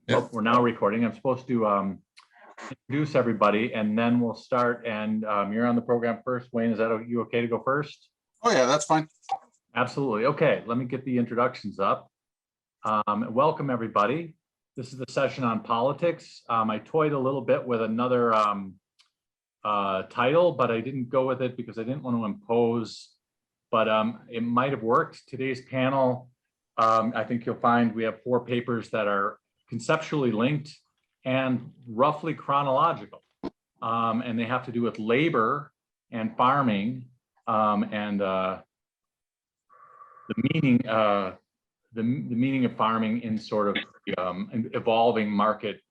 Well, we're now recording. I'm supposed to introduce everybody and then we'll start. And you're on the program first. Wayne, is that you okay to go first? Oh yeah, that's fine. Absolutely. Okay, let me get the introductions up. Welcome everybody. This is the session on politics. I toyed a little bit with another title, but I didn't go with it because I didn't want to impose, but it might have worked. Today's panel, I think you'll find we have 4 papers that are conceptually linked and roughly chronological. And they have to do with labor and farming and the meaning of farming in sort of evolving market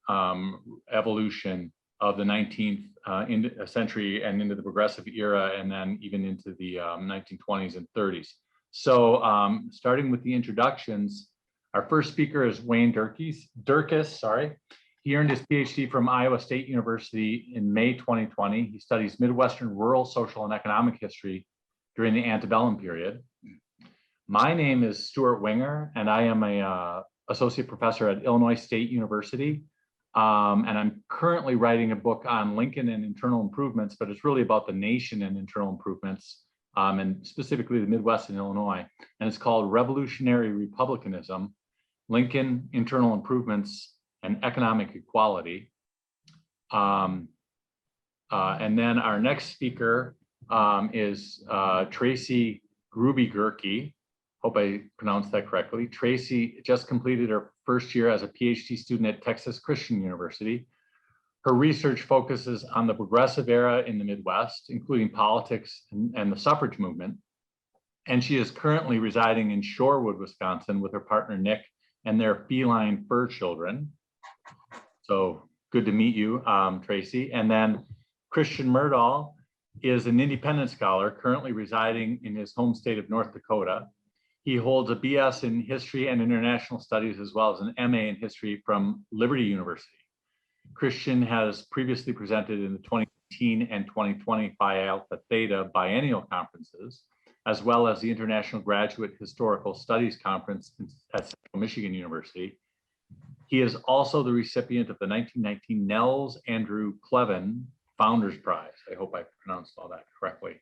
evolution of the 19th century and into the progressive era, and then even into the 1920s and 30s. So starting with the introductions, our first speaker is Wayne Durkis. He earned his PhD from Iowa State University in May 2020. He studies Midwestern rural, social, and economic history during the Antebellum period. My name is Stuart Winger, and I am a associate professor at Illinois State University. And I'm currently writing a book on Lincoln and internal improvements, but it's really about the nation and internal improvements, and specifically the Midwest and Illinois. And it's called Revolutionary Republicanism, Lincoln, Internal Improvements, and Economic Equality. And then our next speaker is Tracy Gurkey. Hope I pronounced that correctly. Tracy just completed her first year as a PhD student at Texas Christian University. Her research focuses on the progressive era in the Midwest, including politics and the suffrage movement. And she is currently residing in Shorewood, Wisconsin with her partner, Nick, and their feline fur children. So good to meet you, Tracy. And then Christian Murdahl is an independent scholar currently residing in his home state of North Dakota. He holds a BS in History and International Studies, as well as an MA in History from Liberty University. Christian has previously presented in the 2018 and 2020 Phi Alpha Theta biennial conferences, as well as the International Graduate Historical Studies Conference at Central Michigan University. He is also the recipient of the 1919 Nels Andrew Clevin Founders Prize. I hope I pronounced all that correctly.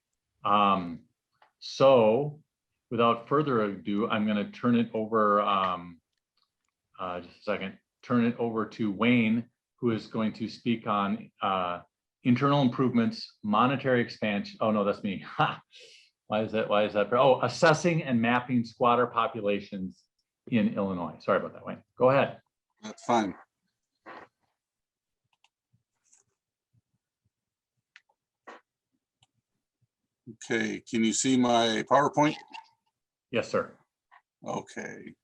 So without further ado, I'm going to turn it over, turn it over to Wayne, who is going to speak on internal improvements, monetary expansion. Oh no, that's me. Why is that? Oh, assessing and mapping squatter populations in Illinois. Sorry about that, Wayne. Go ahead. That's fine. Okay, can you see my PowerPoint? Yes, sir. Okay.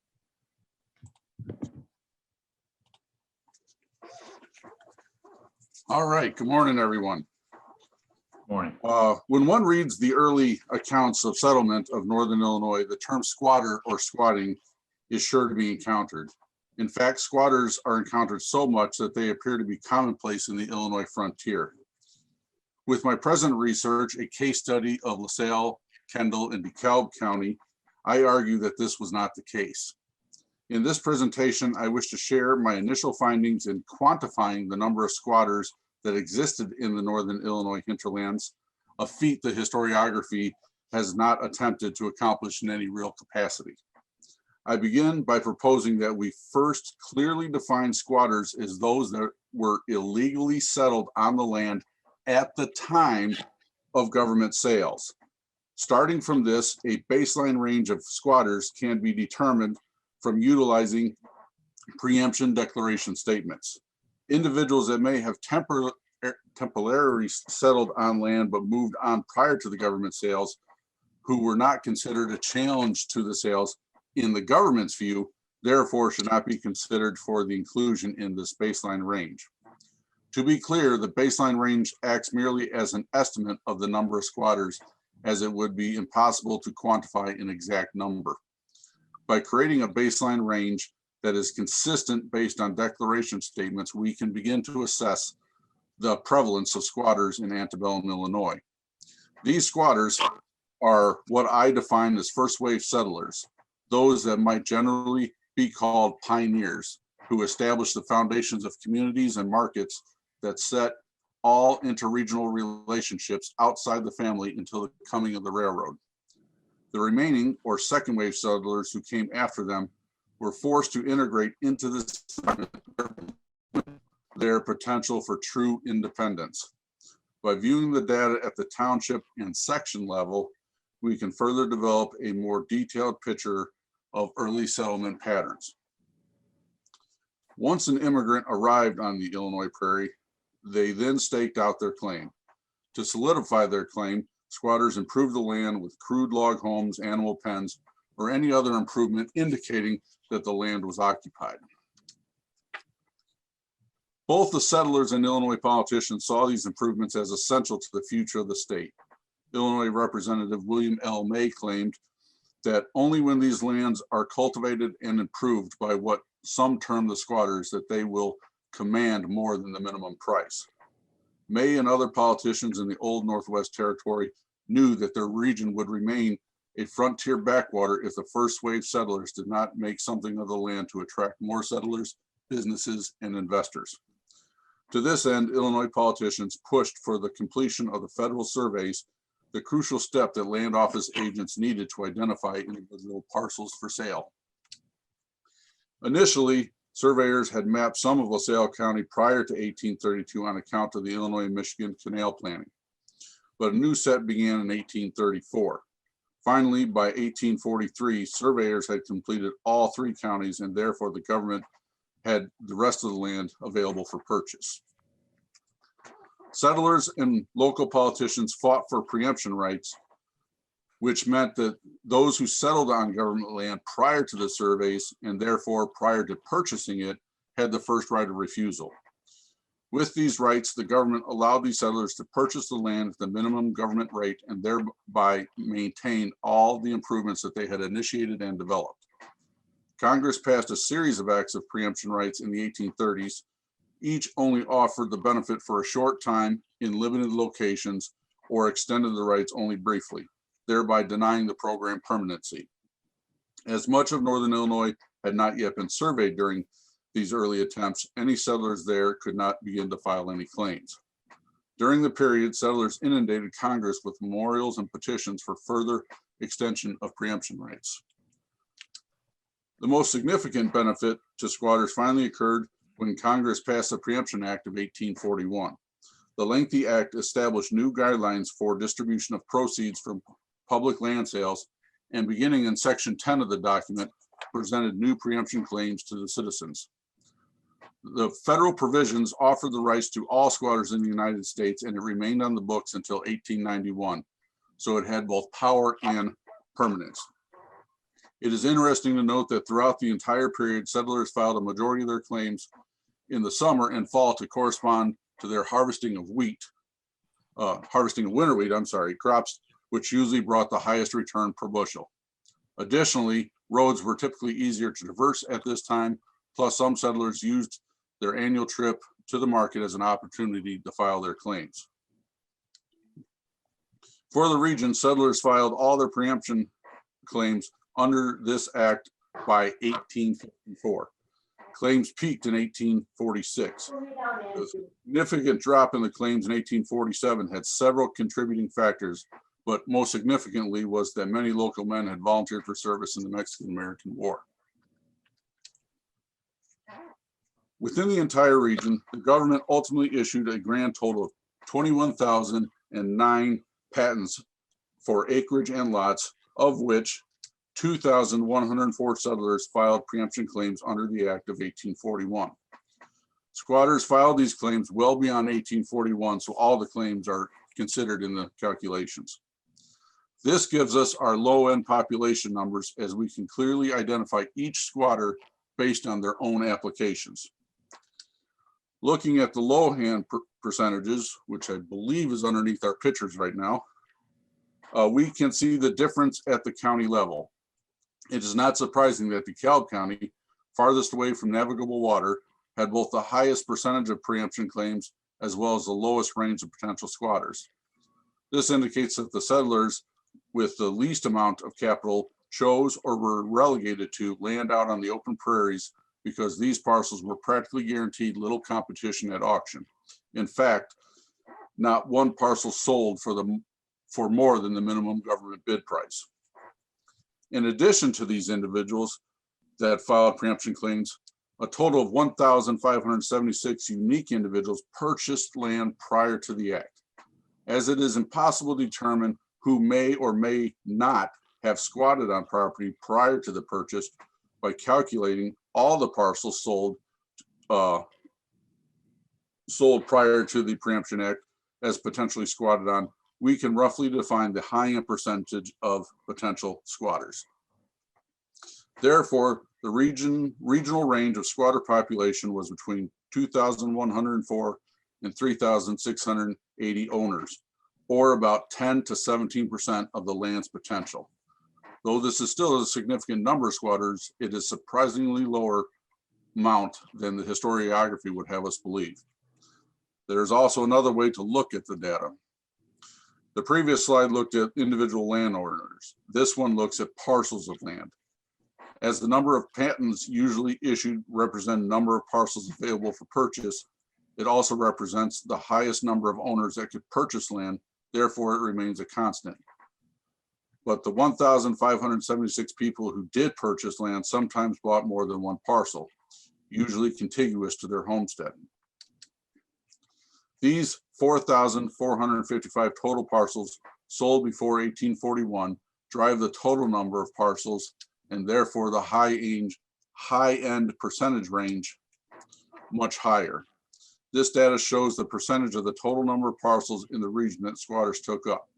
All right, good morning, everyone. Morning. When one reads the early accounts of settlement of Northern Illinois, the term squatter or squatting is sure to be encountered. In fact, squatters are encountered so much that they appear to be commonplace in the Illinois frontier. With my present research, a case study of LaSalle, Kendall, and DeKalb County, I argue that this was not the case. In this presentation, I wish to share my initial findings in quantifying the number of squatters that existed in the Northern Illinois hinterlands, a feat the historiography has not attempted to accomplish in any real capacity. I begin by proposing that we first clearly define squatters as those that were illegally settled on the land at the time of government sales. Starting from this, a baseline range of squatters can be determined from utilizing preemption declaration statements. Individuals that may have temporarily settled on land but moved on prior to the government sales, who were not considered a challenge to the sales in the government's view, therefore should not be considered for the inclusion in this baseline range. To be clear, the baseline range acts merely as an estimate of the number of squatters, as it would be impossible to quantify an exact number. By creating a baseline range that is consistent based on declaration statements, we can begin to assess the prevalence of squatters in antebellum Illinois. These squatters are what I define as first wave settlers, those that might generally be called pioneers. who established the foundations of communities and markets that set all interregional relationships outside the family until the coming of the railroad. The remaining or second wave settlers who came after them were forced to integrate into this their potential for true independence. By viewing the data at the township and section level, we can further develop a more detailed picture of early settlement patterns. Once an immigrant arrived on the Illinois prairie, they then staked out their claim. To solidify their claim, squatters improved the land with crude log homes, animal pens, or any other improvement indicating that the land was occupied. Both the settlers and Illinois politicians saw these improvements as essential to the future of the state. Illinois Representative William L. May claimed that only when these lands are cultivated and improved by what some term the squatters, that they will command more than the minimum price. May and other politicians in the old Northwest Territory knew that their region would remain a frontier backwater if the first wave settlers did not make something of the land to attract more settlers, businesses, and investors. To this end, Illinois politicians pushed for the completion of the federal surveys, the crucial step that land office agents needed to identify individual parcels for sale. Initially, surveyors had mapped some of LaSalle County prior to 1832 on account of the Illinois-Michigan Canal planning, but a new set began in 1834. Finally, by 1843, surveyors had completed all three counties, and therefore the government had the rest of the land available for purchase. Settlers and local politicians fought for preemption rights, which meant that those who settled on government land prior to the surveys, and therefore prior to purchasing it, had the first right of refusal. With these rights, the government allowed these settlers to purchase the land at the minimum government rate and thereby maintain all the improvements that they had initiated and developed. Congress passed a series of acts of preemption rights in the 1830s. Each only offered the benefit for a short time in limited locations or extended the rights only briefly, thereby denying the program permanency. As much of northern Illinois had not yet been surveyed during these early attempts, any settlers there could not begin to file any claims. During the period, settlers inundated Congress with memorials and petitions for further extension of preemption rights. The most significant benefit to squatters finally occurred when Congress passed the Preemption Act of 1841. The lengthy act established new guidelines for distribution of proceeds from public land sales, and beginning in Section 10 of the document, presented new preemption claims to the citizens. The federal provisions offered the rights to all squatters in the United States, and it remained on the books until 1891, so it had both power and permanence. It is interesting to note that throughout the entire period, settlers filed a majority of their claims in the summer and fall to correspond to their harvesting of winter wheat, crops, which usually brought the highest return per bushel. Additionally, roads were typically easier to traverse at this time, plus some settlers used their annual trip to the market as an opportunity to file their claims. For the region, settlers filed all their preemption claims under this act by 1854. Claims peaked in 1846. The significant drop in the claims in 1847 had several contributing factors, but most significantly was that many local men had volunteered for service in the Mexican-American War. Within the entire region, the government ultimately issued a grand total of 21,009 patents for acreage and lots, of which 2,104 settlers filed preemption claims under the Act of 1841. Squatters filed these claims well beyond 1841, so all the claims are considered in the calculations. This gives us our low-end population numbers, as we can clearly identify each squatter based on their own applications. Looking at the low-hand percentages, which I believe is underneath our pictures right now, we can see the difference at the county level. It is not surprising that DeKalb County, farthest away from navigable water, had both the highest percentage of preemption claims as well as the lowest range of potential squatters. This indicates that the settlers with the least amount of capital chose or were relegated to land out on the open prairies because these parcels were practically guaranteed little competition at auction. In fact, not one parcel sold for more than the minimum government bid price. In addition to these individuals that filed preemption claims, a total of 1,576 unique individuals purchased land prior to the act. As it is impossible to determine who may or may not have squatted on property prior to the purchase, by calculating all the parcels sold prior to the Preemption Act as potentially squatted on, we can roughly define the high-end percentage of potential squatters. Therefore, the regional range of squatter population was between 2,104 and 3,680 owners, or about 10 to 17% of the land's potential. Though this is still a significant number of squatters, it is surprisingly lower amount than the historiography would have us believe. There's also another way to look at the data. The previous slide looked at individual landowners. This one looks at parcels of land. As the number of patents usually issued represent number of parcels available for purchase, it also represents the highest number of owners that could purchase land, therefore it remains a constant. But the 1,576 people who did purchase land sometimes bought more than one parcel, usually contiguous to their homestead. These 4,455 total parcels sold before 1841 drive the total number of parcels and therefore the high-end percentage range much higher. This data shows the percentage of the total number of parcels in the region that squatters took up.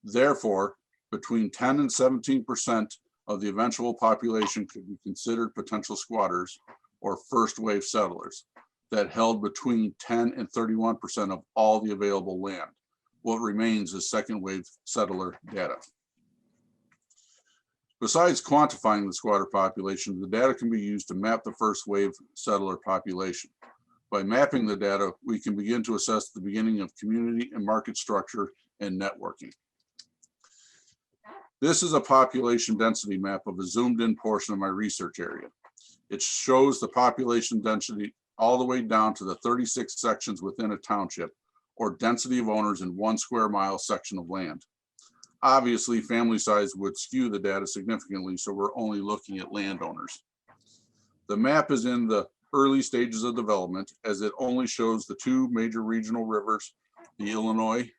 Therefore, between 10 and 17% of the eventual population could be considered potential squatters or first wave settlers that held between 10 and 31% of all the available land. What remains is second wave settler data. Besides quantifying the squatter population, the data can be used to map the first wave settler population. By mapping the data, we can begin to assess the beginning of community and market structure and networking. This is a population density map of a zoomed in portion of my research area. It shows the population density all the way down to the 36 sections within a township, or density of owners in 1 square mile section of land. Obviously, family size would skew the data significantly, so we're only looking at landowners. The map is in the early stages of development, as it only shows the 2 major regional rivers, the Illinois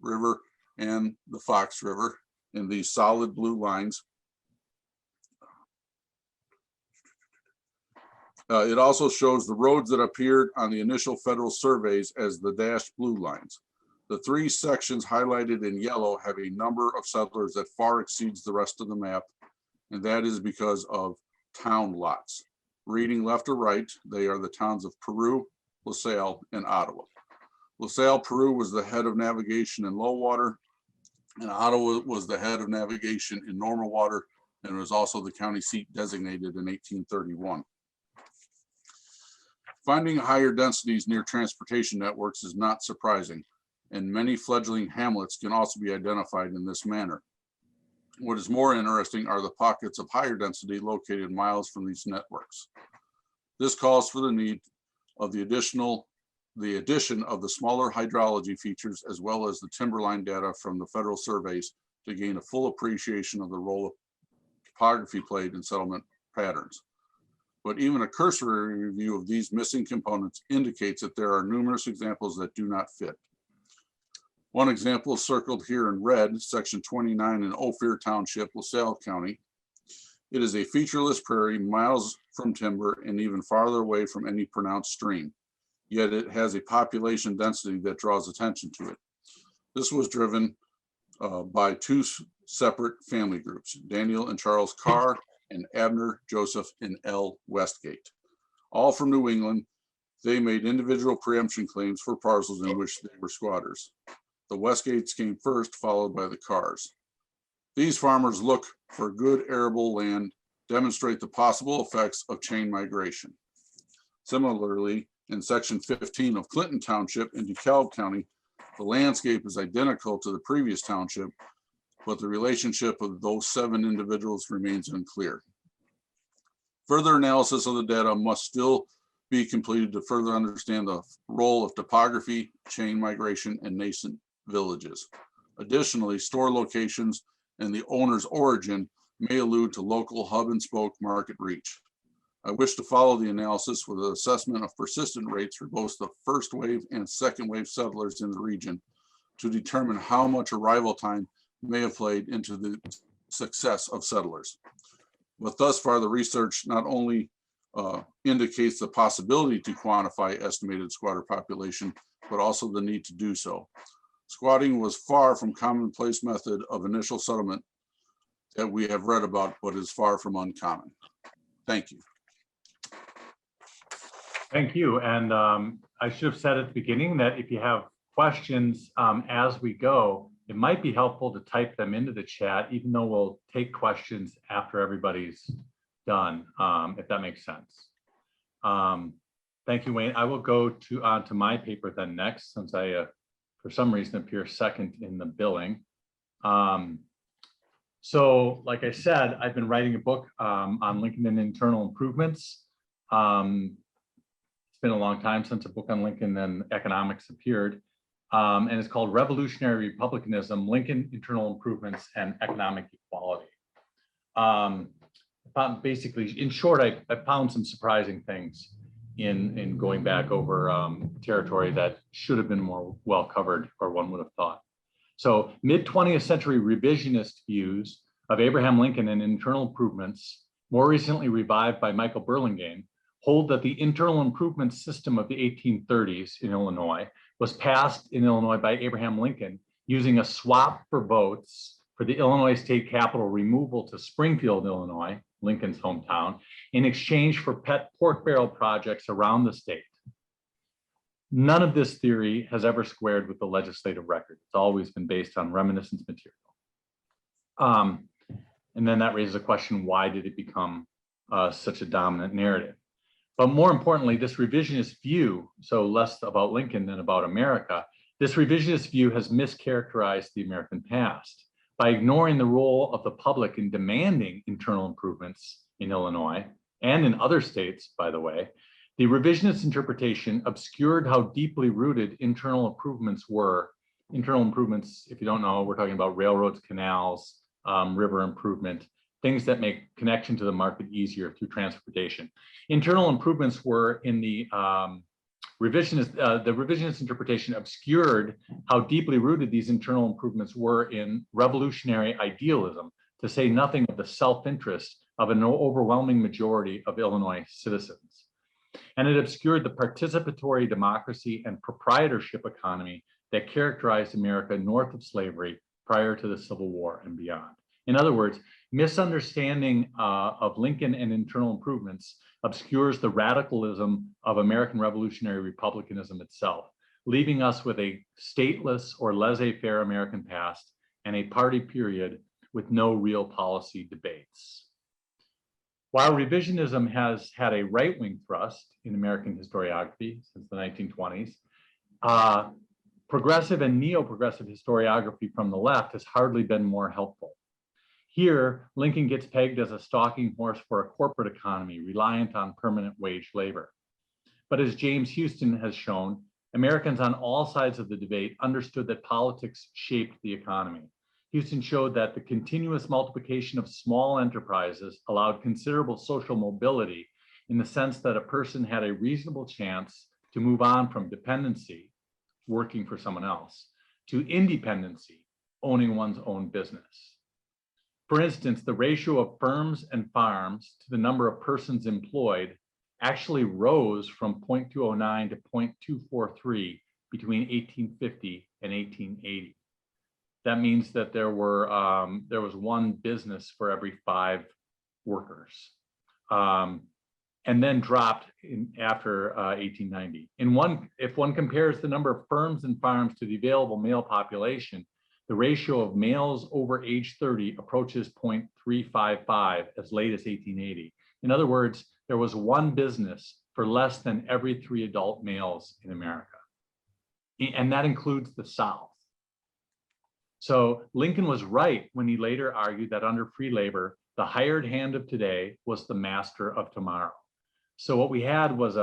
River and the Fox River, in these solid blue lines. It also shows the roads that appeared on the initial federal surveys as the dashed blue lines. The 3 sections highlighted in yellow have a number of settlers that far exceeds the rest of the map, and that is because of town lots. Reading left or right, they are the towns of Peru, LaSalle, and Ottawa. LaSalle, Peru was the head of navigation in low water, and Ottawa was the head of navigation in normal water, and was also the county seat designated in 1831. Finding higher densities near transportation networks is not surprising, and many fledgling hamlets can also be identified in this manner. What is more interesting are the pockets of higher density located miles from these networks. This calls for the need of the addition of the smaller hydrology features, as well as the timberline data from the federal surveys, to gain a full appreciation of the role topography played in settlement patterns. But even a cursory review of these missing components indicates that there are numerous examples that do not fit. One example is circled here in red, section 29 in Ophir Township, LaSalle County. It is a featureless prairie, miles from timber and even farther away from any pronounced stream. Yet it has a population density that draws attention to it. This was driven by 2 separate family groups, Daniel and Charles Carr and Abner, Joseph, and L. Westgate. All from New England, they made individual preemption claims for parcels in which they were squatters. The Westgates came first, followed by the Carrs. These farmers look for good arable land, demonstrate the possible effects of chain migration. Similarly, in section 15 of Clinton Township in DeKalb County, the landscape is identical to the previous township, but the relationship of those 7 individuals remains unclear. Further analysis of the data must still be completed to further understand the role of topography, chain migration, and nascent villages. Additionally, store locations and the owner's origin may allude to local hub and spoke market reach. I wish to follow the analysis with an assessment of persistent rates for both the first wave and second wave settlers in the region to determine how much arrival time may have played into the success of settlers. But thus far, the research not only indicates the possibility to quantify estimated squatter population, but also the need to do so. Squatting was far from commonplace method of initial settlement that we have read about, but is far from uncommon. Thank you. Thank you. And I should have said at the beginning that if you have questions as we go, it might be helpful to type them into the chat, even though we'll take questions after everybody's done, if that makes sense. Thank you, Wayne. I will go to my paper then next, since I, for some reason, appear second in the billing. So, like I said, I've been writing a book on Lincoln and internal improvements. It's been a long time since a book on Lincoln and economics appeared. And it's called Revolutionary Republicanism, Lincoln, Internal Improvements, and Economic Equality. Basically, in short, I found some surprising things in going back over territory that should have been more well covered, or one would have thought. So mid-20th century revisionist views of Abraham Lincoln and internal improvements, more recently revived by Michael Burlingame, hold that the internal improvement system of the 1830s in Illinois was passed in Illinois by Abraham Lincoln using a swap for votes for the Illinois state capital removal to Springfield, Illinois, Lincoln's hometown, in exchange for pet pork barrel projects around the state. None of this theory has ever squared with the legislative record. It's always been based on reminiscence material. And then that raises a question, why did it become such a dominant narrative? But more importantly, this revisionist view, so less about Lincoln than about America, this revisionist view has mischaracterized the American past by ignoring the role of the public in demanding internal improvements in Illinois and in other states, by the way. The revisionist interpretation obscured how deeply rooted internal improvements were. Internal improvements, if you don't know, we're talking about railroads, canals, river improvement, things that make connection to the market easier through transportation. Internal improvements were in the revisionist interpretation obscured how deeply rooted these internal improvements were in revolutionary idealism, to say nothing of the self-interest of an overwhelming majority of Illinois citizens. And it obscured the participatory democracy and proprietorship economy that characterized America north of slavery prior to the Civil War and beyond. In other words, misunderstanding of Lincoln and internal improvements obscures the radicalism of American revolutionary republicanism itself, leaving us with a stateless or laissez-faire American past and a party period with no real policy debates. While revisionism has had a right-wing thrust in American historiography since the 1920s, progressive and neo-progressive historiography from the left has hardly been more helpful. Here, Lincoln gets pegged as a stalking horse for a corporate economy reliant on permanent wage labor. But as James Houston has shown, Americans on all sides of the debate understood that politics shaped the economy. Houston showed that the continuous multiplication of small enterprises allowed considerable social mobility, in the sense that a person had a reasonable chance to move on from dependency, working for someone else, to independency, owning one's own business. For instance, the ratio of firms and farms to the number of persons employed actually rose from 0.209 to 0.243 between 1850 and 1880. That means that there was one business for every 5 workers, and then dropped after 1890. If one compares the number of firms and farms to the available male population, the ratio of males over age 30 approaches 0.355 as late as 1880. In other words, there was one business for less than every 3 adult males in America. And that includes the South. So Lincoln was right when he later argued that under free labor, The hired hand of today was the master of tomorrow. So what we had was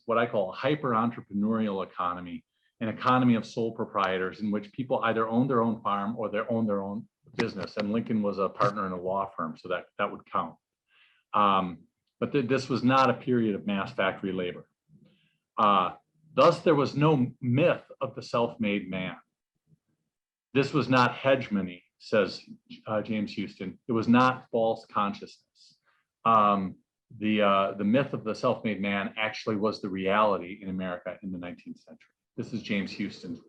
what I call a hyper-entrepreneurial economy, an economy of sole proprietors in which people either owned their own farm or they owned their own business. And Lincoln was a partner in a law firm, so that would count. But this was not a period of mass factory labor. Thus, there was no myth of the self-made man. This was not hegemony, says James Houston. It was not false consciousness. The myth of the self-made man actually was the reality in America in the 19th century. This is James Houston's work.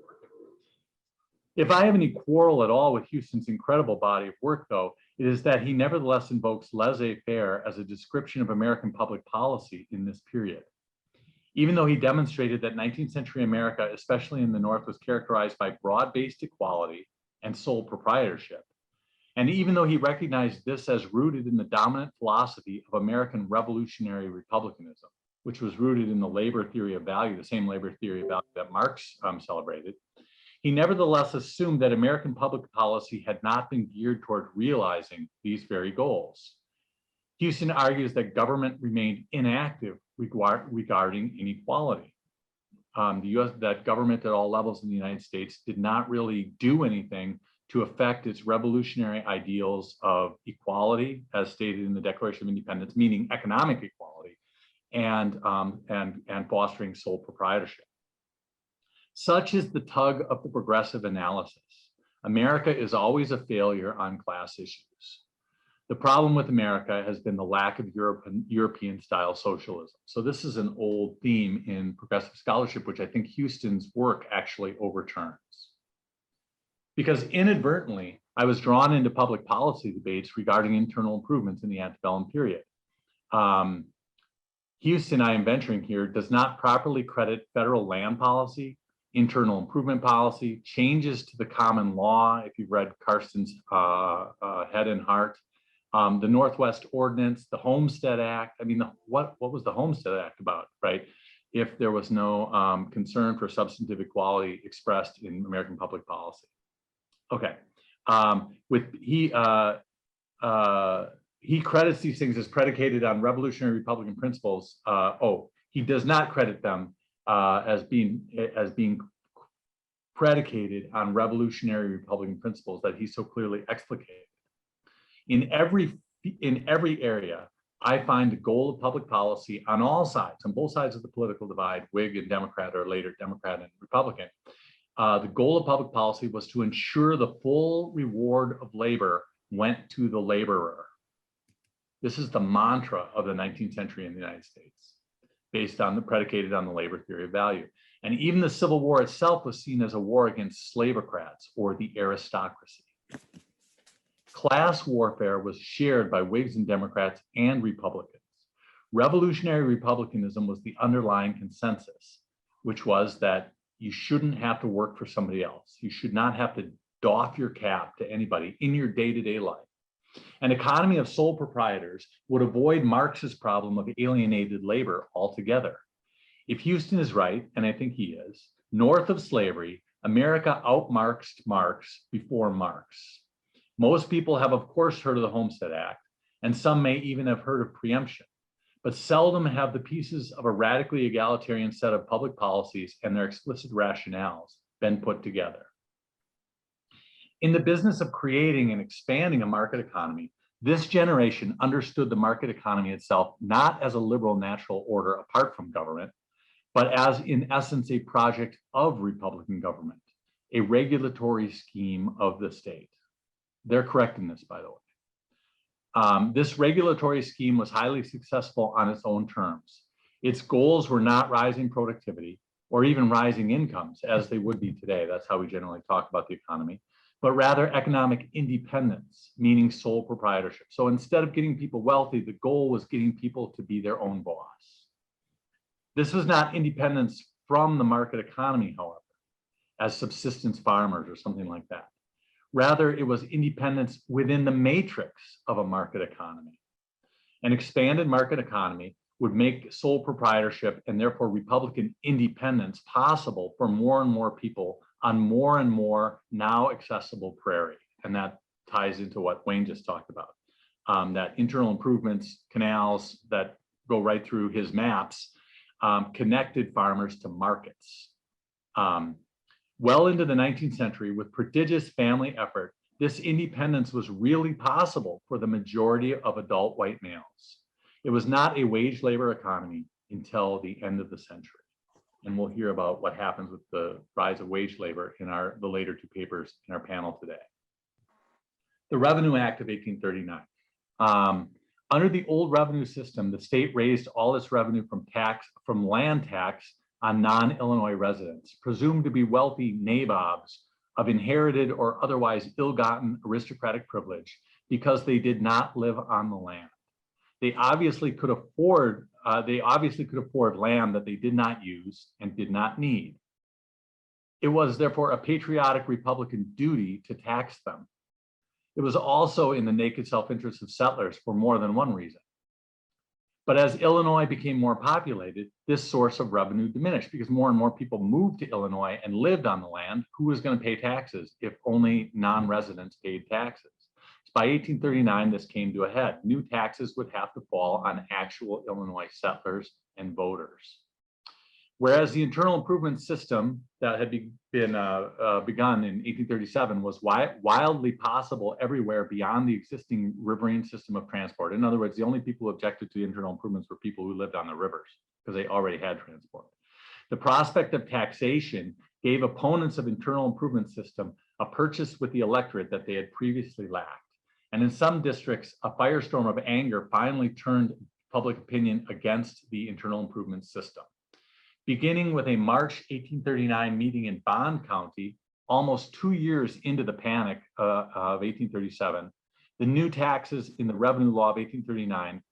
If I have any quarrel at all with Houston's incredible body of work, though, it is that he nevertheless invokes laissez-faire as a description of American public policy in this period. Even though he demonstrated that 19th century America, especially in the North, was characterized by broad-based equality and sole proprietorship, and even though he recognized this as rooted in the dominant philosophy of American revolutionary republicanism, which was rooted in the labor theory of value, the same labor theory of value that Marx celebrated, he nevertheless assumed that American public policy had not been geared toward realizing these very goals. Houston argues that government remained inactive regarding inequality. That government at all levels in the United States did not really do anything to affect its revolutionary ideals of equality, as stated in the Declaration of Independence, meaning economic equality, and fostering sole proprietorship. Such is the tug of the progressive analysis. America is always a failure on class issues. The problem with America has been the lack of European-style socialism. So this is an old theme in progressive scholarship, which I think Houston's work actually overturns. Because inadvertently, I was drawn into public policy debates regarding internal improvements in the antebellum period. Houston, I am venturing here, does not properly credit federal land policy, internal improvement policy, changes to the common law, if you've read Carson's Head and Heart, the Northwest Ordinance, the Homestead Act. I mean, what was the Homestead Act about, right? If there was no concern for substantive equality expressed in American public policy. Okay, he credits these things as predicated on revolutionary Republican principles. He does not credit them as being predicated on revolutionary Republican principles that he so clearly explicated. In every area, I find the goal of public policy on all sides, on both sides of the political divide, Whig and Democrat, or later Democrat and Republican. The goal of public policy was to ensure the full reward of labor went to the laborer. This is the mantra of the 19th century in the United States, predicated on the labor theory of value. And even the Civil War itself was seen as a war against slavocrats or the aristocracy. Class warfare was shared by Whigs and Democrats and Republicans. Revolutionary republicanism was the underlying consensus, which was that you shouldn't have to work for somebody else. You should not have to doff your cap to anybody in your day-to-day life. An economy of sole proprietors would avoid Marx's problem of alienated labor altogether. If Houston is right, and I think he is, north of slavery, America out-Marxed Marx before Marx. Most people have, of course, heard of the Homestead Act, and some may even have heard of preemption, but seldom have the pieces of a radically egalitarian set of public policies and their explicit rationales been put together. In the business of creating and expanding a market economy, this generation understood the market economy itself not as a liberal natural order apart from government, but as in essence a project of Republican government, a regulatory scheme of the state. They're correct in this, by the way. This regulatory scheme was highly successful on its own terms. Its goals were not rising productivity or even rising incomes, as they would be today. That's how we generally talk about the economy, but rather economic independence, meaning sole proprietorship. So instead of getting people wealthy, the goal was getting people to be their own boss. This was not independence from the market economy, however, as subsistence farmers or something like that. Rather, it was independence within the matrix of a market economy. An expanded market economy would make sole proprietorship and therefore Republican independence possible for more and more people on more and more now accessible prairie. And that ties into what Wayne just talked about. that internal improvements, canals that go right through his maps, connected farmers to markets. Well into the 19th century, with prodigious family effort, this independence was really possible for the majority of adult white males. It was not a wage labor economy until the end of the century. And we'll hear about what happens with the rise of wage labor in the later two papers in our panel today. The Revenue Act of 1839. Under the old revenue system, the state raised all its revenue from land tax on non-Illinois residents, presumed to be wealthy nabobs of inherited or otherwise ill-gotten aristocratic privilege, because they did not live on the land. They obviously could afford land that they did not use and did not need. It was therefore a patriotic Republican duty to tax them. It was also in the naked self-interest of settlers for more than one reason. But as Illinois became more populated, this source of revenue diminished because more and more people moved to Illinois and lived on the land. Who was going to pay taxes if only non-residents paid taxes? By 1839, this came to a head. New taxes would have to fall on actual Illinois settlers and voters. Whereas the internal improvement system that had been begun in 1837 was wildly possible everywhere beyond the existing riverine system of transport. In other words, the only people who objected to the internal improvements were people who lived on the rivers because they already had transport. The prospect of taxation gave opponents of internal improvement system a purchase with the electorate that they had previously lacked. And in some districts, a firestorm of anger finally turned public opinion against the internal improvement system. Beginning with a March 1839 meeting in Bond County, almost 2 years into the panic of 1837, the new taxes in the revenue law of 1839,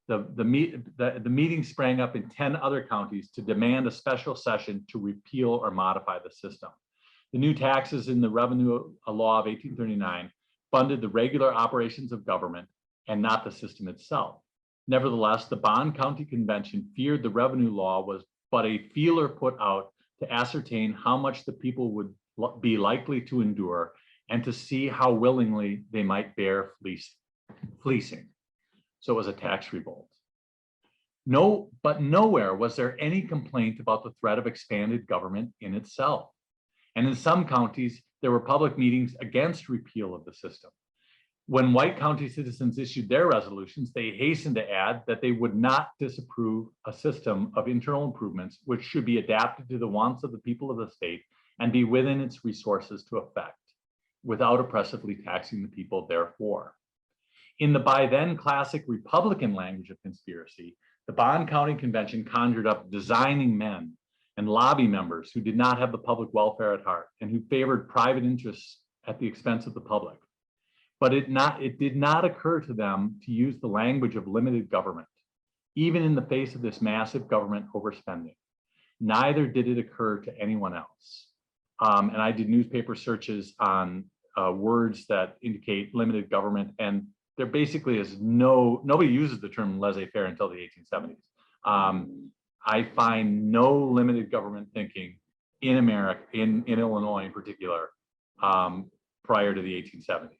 the meeting sprang up in 10 other counties to demand a special session to repeal or modify the system. The new taxes in the revenue law of 1839 funded the regular operations of government and not the system itself. Nevertheless, the Bond County Convention feared the revenue law was but a feeler put out to ascertain how much the people would be likely to endure and to see how willingly they might bear fleecing. So it was a tax revolt. But nowhere was there any complaint about the threat of expanded government in itself. And in some counties, there were public meetings against repeal of the system. When white county citizens issued their resolutions, they hastened to add that they would not disapprove a system of internal improvements which should be adapted to the wants of the people of the state and be within its resources to effect, without oppressively taxing the people therefore. In the by then classic Republican language of conspiracy, the Bond County Convention conjured up designing men and lobby members who did not have the public welfare at heart and who favored private interests at the expense of the public. But it did not occur to them to use the language of limited government, even in the face of this massive government overspending. Neither did it occur to anyone else. And I did newspaper searches on words that indicate limited government, and there basically is nobody uses the term laissez-faire until the 1870s. I find no limited government thinking in America, in Illinois in particular, prior to the 1870s.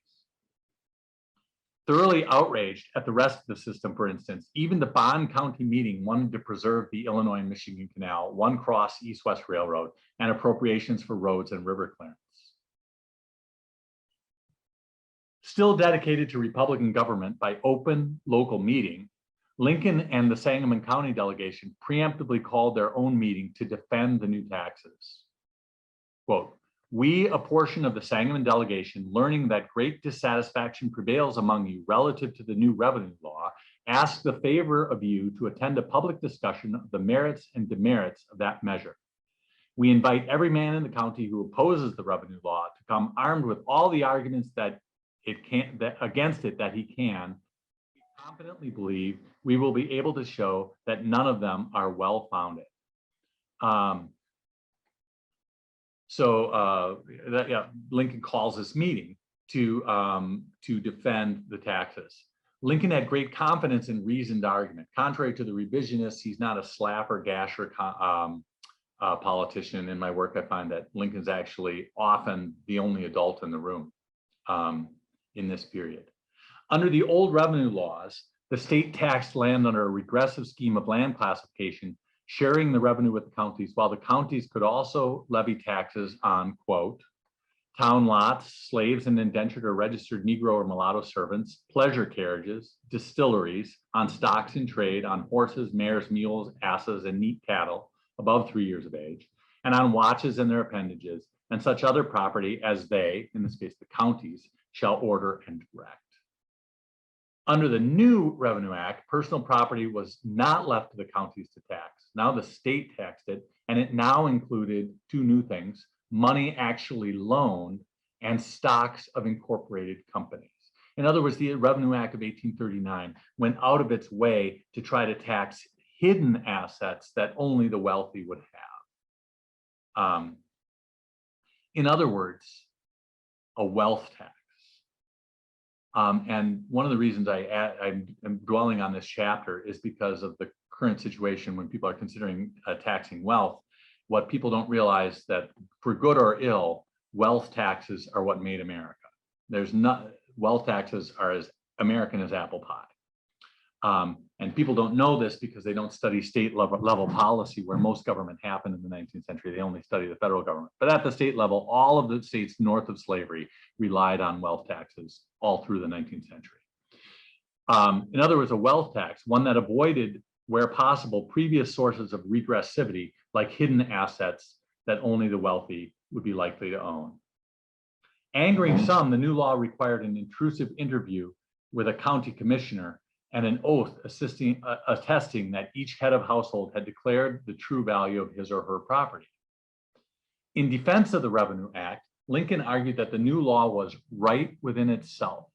Thoroughly outraged at the rest of the system, for instance, even the Bond County meeting wanted to preserve the Illinois and Michigan Canal, one cross east-west railroad, and appropriations for roads and river clearance. Still dedicated to Republican government by open local meeting, Lincoln and the Sangamon County delegation preemptively called their own meeting to defend the new taxes. Quote, "We, a portion of the Sangamon delegation, learning that great dissatisfaction prevails among you relative to the new revenue law, ask the favor of you to attend a public discussion of the merits and demerits of that measure. We invite every man in the county who opposes the revenue law to come armed with all the arguments against it that he can. We confidently believe we will be able to show that none of them are well-founded." Lincoln calls this meeting to defend the taxes. Lincoln had great confidence in reasoned argument. Contrary to the revisionists, he's not a slapper, gasher politician. In my work, I find that Lincoln's actually often the only adult in the room in this period. Under the old revenue laws, the state taxed land under a regressive scheme of land classification, sharing the revenue with the counties, while the counties could also levy taxes on, quote, town lots, slaves and indentured or registered Negro or mulatto servants, pleasure carriages, distilleries, on stocks in trade, on horses, mares, mules, asses, and neat cattle above 3 years of age, and on watches and their appendages, and such other property as they, in this case the counties, shall order and direct. Under the new Revenue Act, personal property was not left to the counties to tax. Now the state taxed it, and it now included two new things: money actually loaned and stocks of incorporated companies. In other words, the Revenue Act of 1839 went out of its way to try to tax hidden assets that only the wealthy would have. In other words, a wealth tax. And one of the reasons I'm dwelling on this chapter is because of the current situation when people are considering taxing wealth. What people don't realize that for good or ill, wealth taxes are what made America. Wealth taxes are as American as apple pie. And people don't know this because they don't study state level policy, where most government happened in the 19th century. They only study the federal government. But at the state level, all of the states north of slavery relied on wealth taxes all through the 19th century. In other words, a wealth tax, one that avoided, where possible, previous sources of regressivity, like hidden assets that only the wealthy would be likely to own. Angering some, the new law required an intrusive interview with a county commissioner and an oath attesting that each head of household had declared the true value of his or her property. In defense of the Revenue Act, Lincoln argued that the new law was right within itself,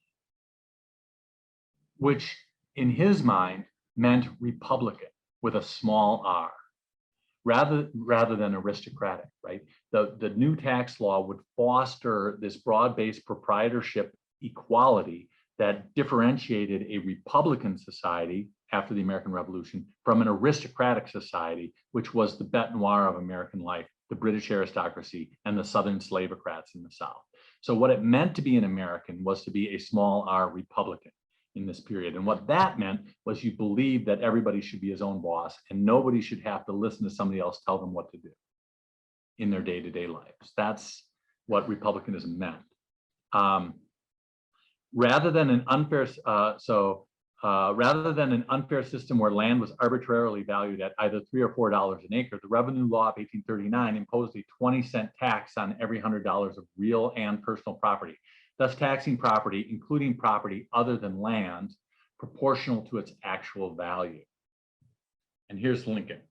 which in his mind meant Republican with a small r, rather than aristocratic, right? The new tax law would foster this broad-based proprietorship equality that differentiated a Republican society after the American Revolution from an aristocratic society, which was the bête noire of American life, the British aristocracy and the Southern slavocrats in the South. So what it meant to be an American was to be a small r Republican in this period. And what that meant was you believed that everybody should be his own boss and nobody should have to listen to somebody else tell them what to do in their day-to-day lives. That's what Republicanism meant. Rather than an unfair system where land was arbitrarily valued at either $3 or $4 an acre, the Revenue Law of 1839 imposed a 20-cent tax on every $100 of real and personal property, thus taxing property, including property other than land, proportional to its actual value. And here's Lincoln,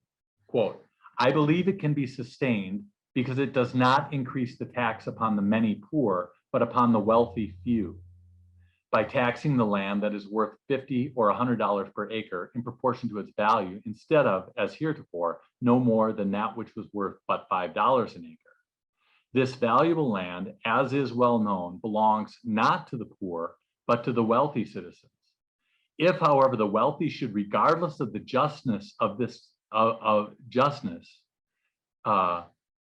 quote, "I believe it can be sustained because it does not increase the tax upon the many poor, but upon the wealthy few, by taxing the land that is worth $50 or $100 per acre in proportion to its value, instead of, as heretofore, no more than that which was worth but $5 an acre. This valuable land, as is well known, belongs not to the poor, but to the wealthy citizens. If, however, the wealthy should, regardless of the justness of this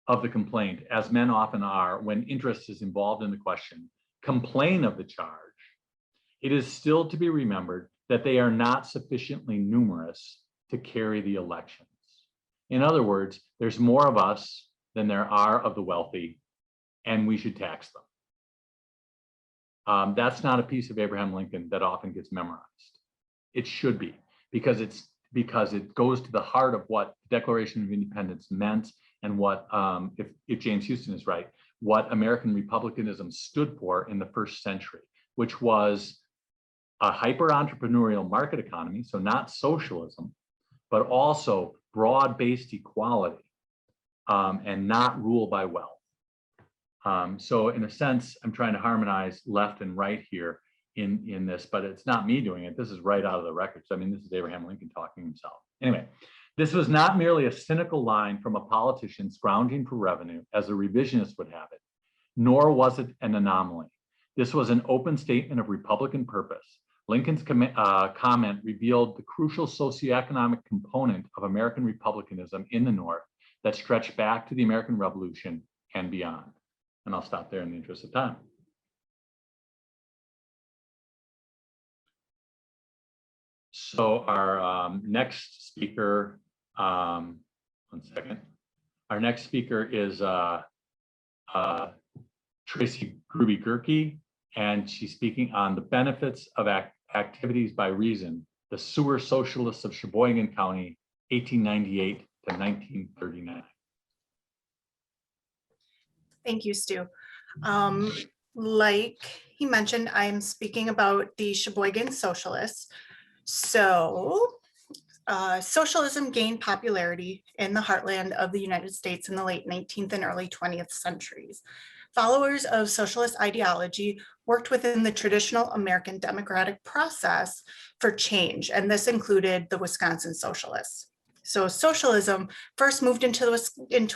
of the complaint, as men often are when interest is involved in the question, complain of the charge, it is still to be remembered that they are not sufficiently numerous to carry the elections. In other words, there's more of us than there are of the wealthy, and we should tax them." That's not a piece of Abraham Lincoln that often gets memorized. It should be, because it goes to the heart of what the Declaration of Independence meant and what, if James Houston is right, what American republicanism stood for in the first century, which was a hyper-entrepreneurial market economy, so not socialism, but also broad-based equality, and not rule by wealth. So in a sense, I'm trying to harmonize left and right here in this, but it's not me doing it. This is right out of the records. I mean, this is Abraham Lincoln talking himself. Anyway, this was not merely a cynical line from a politician scrounging for revenue, as the revisionists would have it, nor was it an anomaly. This was an open statement of Republican purpose. Lincoln's comment revealed the crucial socioeconomic component of American republicanism in the North that stretched back to the American Revolution and beyond. And I'll stop there in the interest of time. So our next speaker, one second. Our next speaker is Tracy Gurkey, and she's speaking on the benefits of activities by reason, the sewer socialists of Sheboygan County, 1898 to 1939. Thank you, Stu. Like he mentioned, I'm speaking about the Sheboygan Socialists. So socialism gained popularity in the heartland of the United States in the late 19th and early 20th centuries. Followers of socialist ideology worked within the traditional American democratic process for change, and this included the Wisconsin Socialists. So socialism first moved into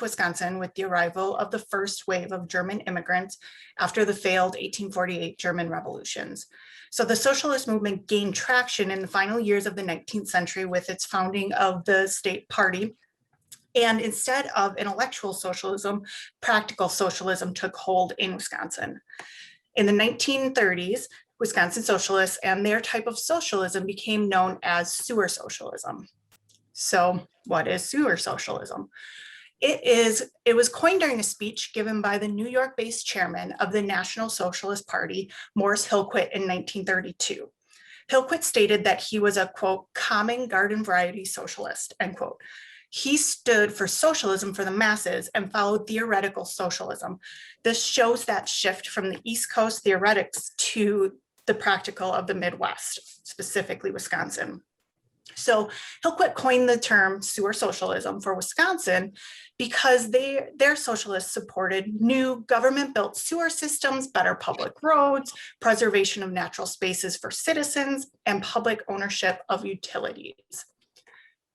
Wisconsin with the arrival of the first wave of German immigrants after the failed 1848 German revolutions. So the socialist movement gained traction in the final years of the 19th century with its founding of the state party. And instead of intellectual socialism, practical socialism took hold in Wisconsin. In the 1930s, Wisconsin socialists and their type of socialism became known as sewer socialism. So what is sewer socialism? It was coined during a speech given by the New York-based chairman of the National Socialist Party, Morris Hillquit, in 1932. Hillquit stated that he was a, quote, common garden variety socialist, end quote. He stood for socialism for the masses and followed theoretical socialism. This shows that shift from the East Coast theoretics to the practical of the Midwest, specifically Wisconsin. So Hillquit coined the term sewer socialism for Wisconsin because their socialists supported new government-built sewer systems, better public roads, preservation of natural spaces for citizens, and public ownership of utilities.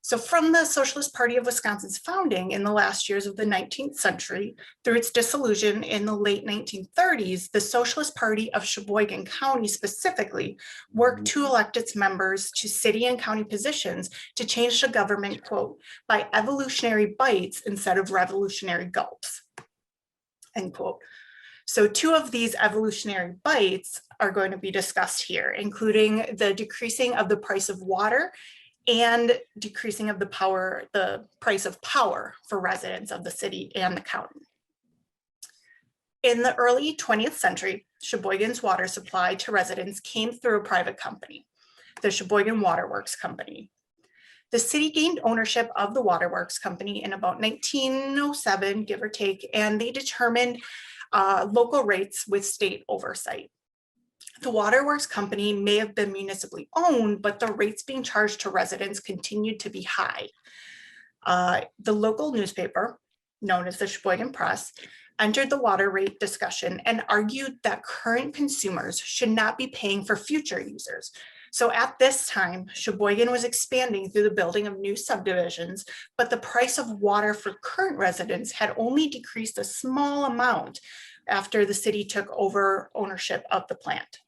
So from the Socialist Party of Wisconsin's founding in the last years of the 19th century through its dissolution in the late 1930s, the Socialist Party of Sheboygan County specifically worked to elect its members to city and county positions to change the government, quote, by evolutionary bites instead of revolutionary gulps, end quote. So two of these evolutionary bites are going to be discussed here, including the decreasing of the price of water and decreasing of the price of power for residents of the city and the county. In the early 20th century, Sheboygan's water supply to residents came through a private company, the Sheboygan Waterworks Company. The city gained ownership of the Waterworks Company in about 1907, give or take, and they determined local rates with state oversight. The Waterworks Company may have been municipally owned, but the rates being charged to residents continued to be high. The local newspaper, known as the Sheboygan Press, entered the water rate discussion and argued that current consumers should not be paying for future users. So at this time, Sheboygan was expanding through the building of new subdivisions, but the price of water for current residents had only decreased a small amount after the city took over ownership of the plant.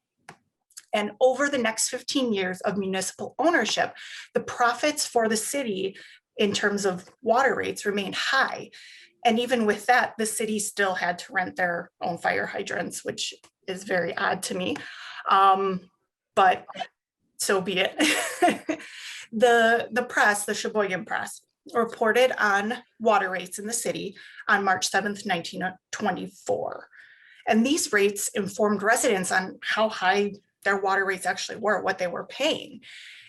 And over the next 15 years of municipal ownership, the profits for the city in terms of water rates remained high. And even with that, the city still had to rent their own fire hydrants, which is very odd to me, but so be it. The press, the Sheboygan Press, reported on water rates in the city on March 7th, 1924. And these rates informed residents on how high their water rates actually were, what they were paying.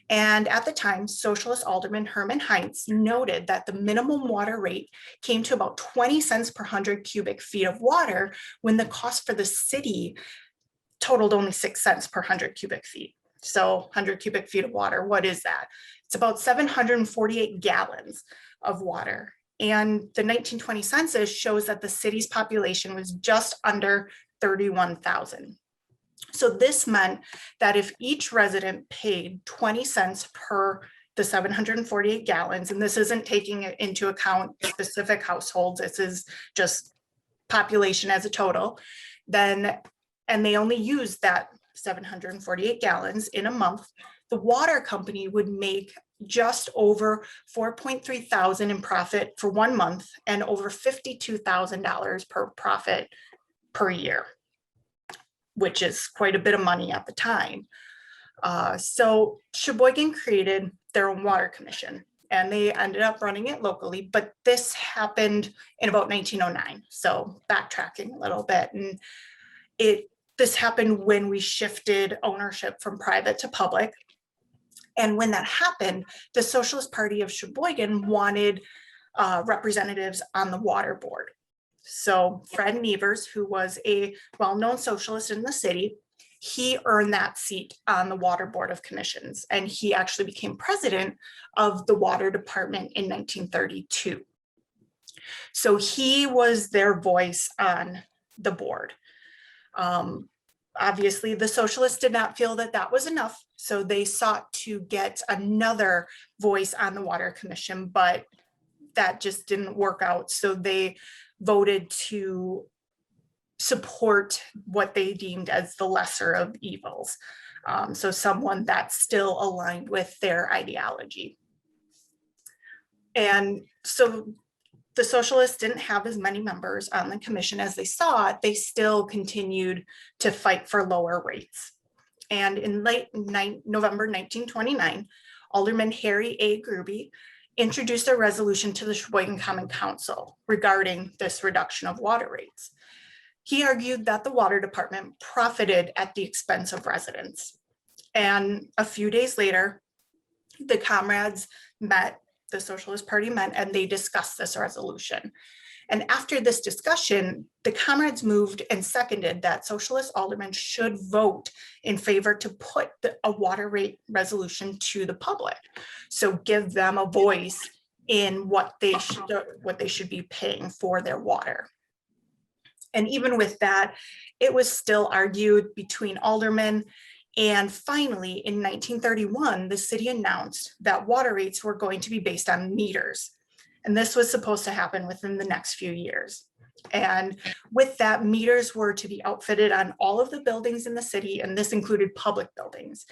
And at the time, Socialist Alderman Herman Heinz noted that the minimum water rate came to about 20 cents per 100 cubic feet of water when the cost for the city totaled only 6 cents per 100 cubic feet. So 100 cubic feet of water, what is that? It's about 748 gallons of water. And the 1920 census shows that the city's population was just under 31,000. So this meant that if each resident paid 20 cents per the 748 gallons, and this isn't taking into account specific households, this is just population as a total, then, and they only use that 748 gallons in a month, the water company would make just over 4.3 thousand in profit for 1 month and over $52,000 per profit per year, which is quite a bit of money at the time. So Sheboygan created their own water commission, and they ended up running it locally, but this happened in about 1909. So backtracking a little bit, and this happened when we shifted ownership from private to public. And when that happened, the Socialist Party of Sheboygan wanted representatives on the water board. So Fred Nevers, who was a well-known socialist in the city, he earned that seat on the water board of commissions, and he actually became president of the water department in 1932. So he was their voice on the board. Obviously, the socialists did not feel that that was enough, so they sought to get another voice on the water commission, but that just didn't work out. So they voted to support what they deemed as the lesser of evils. So someone that still aligned with their ideology. And so the socialists didn't have as many members on the commission as they sought. They still continued to fight for lower rates. And in November 1929, Alderman Harry A. Grubie introduced a resolution to the Sheboygan Common Council regarding this reduction of water rates. He argued that the water department profited at the expense of residents. And a few days later, the comrades met, the Socialist Party met, and they discussed this resolution. And after this discussion, the comrades moved and seconded that socialist aldermen should vote in favor to put a water rate resolution to the public. So give them a voice in what they should be paying for their water. And even with that, it was still argued between aldermen. And finally, in 1931, the city announced that water rates were going to be based on meters. And this was supposed to happen within the next few years. And with that, meters were to be outfitted on all of the buildings in the city, and this included public buildings.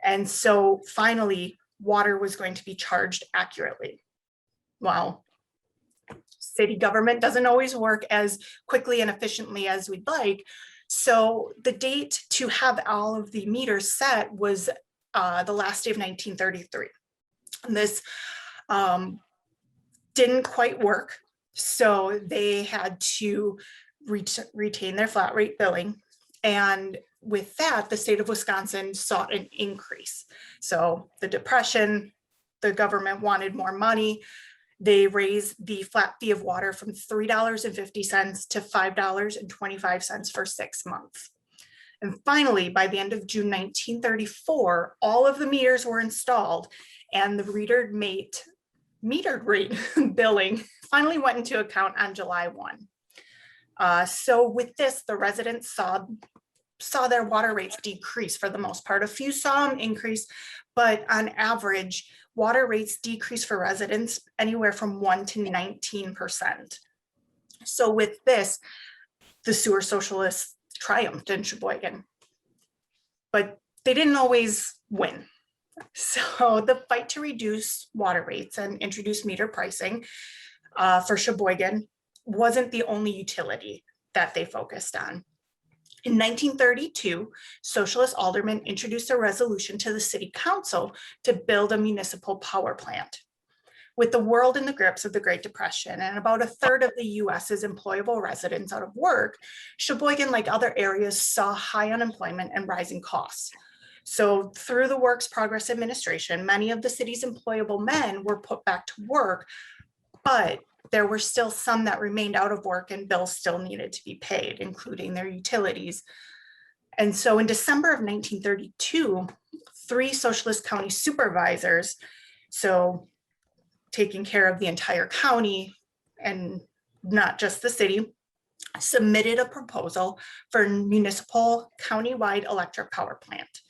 And so finally, water was going to be charged accurately. Well, city government doesn't always work as quickly and efficiently as we'd like. So the date to have all of the meters set was the last day of 1933. And this didn't quite work. So they had to retain their flat rate billing. And with that, the state of Wisconsin sought an increase. So the Depression, the government wanted more money. They raised the flat fee of water from $3.50 to $5.25 for 6 months. And finally, by the end of June 1934, all of the meters were installed, and the metered rate billing finally went into account on July 1. So with this, the residents saw their water rates decrease for the most part. A few saw them increase, but on average, water rates decreased for residents anywhere from 1% to 19%. So with this, the sewer socialists triumphed in Sheboygan, but they didn't always win. So the fight to reduce water rates and introduce meter pricing for Sheboygan wasn't the only utility that they focused on. In 1932, socialist aldermen introduced a resolution to the city council to build a municipal power plant. With the world in the grips of the Great Depression and about a third of the US's employable residents out of work, Sheboygan, like other areas, saw high unemployment and rising costs. So through the Works Progress Administration, many of the city's employable men were put back to work, but there were still some that remained out of work and bills still needed to be paid, including their utilities. And so in December of 1932, 3 socialist county supervisors, so taking care of the entire county and not just the city, submitted a proposal for a municipal countywide electric power plant.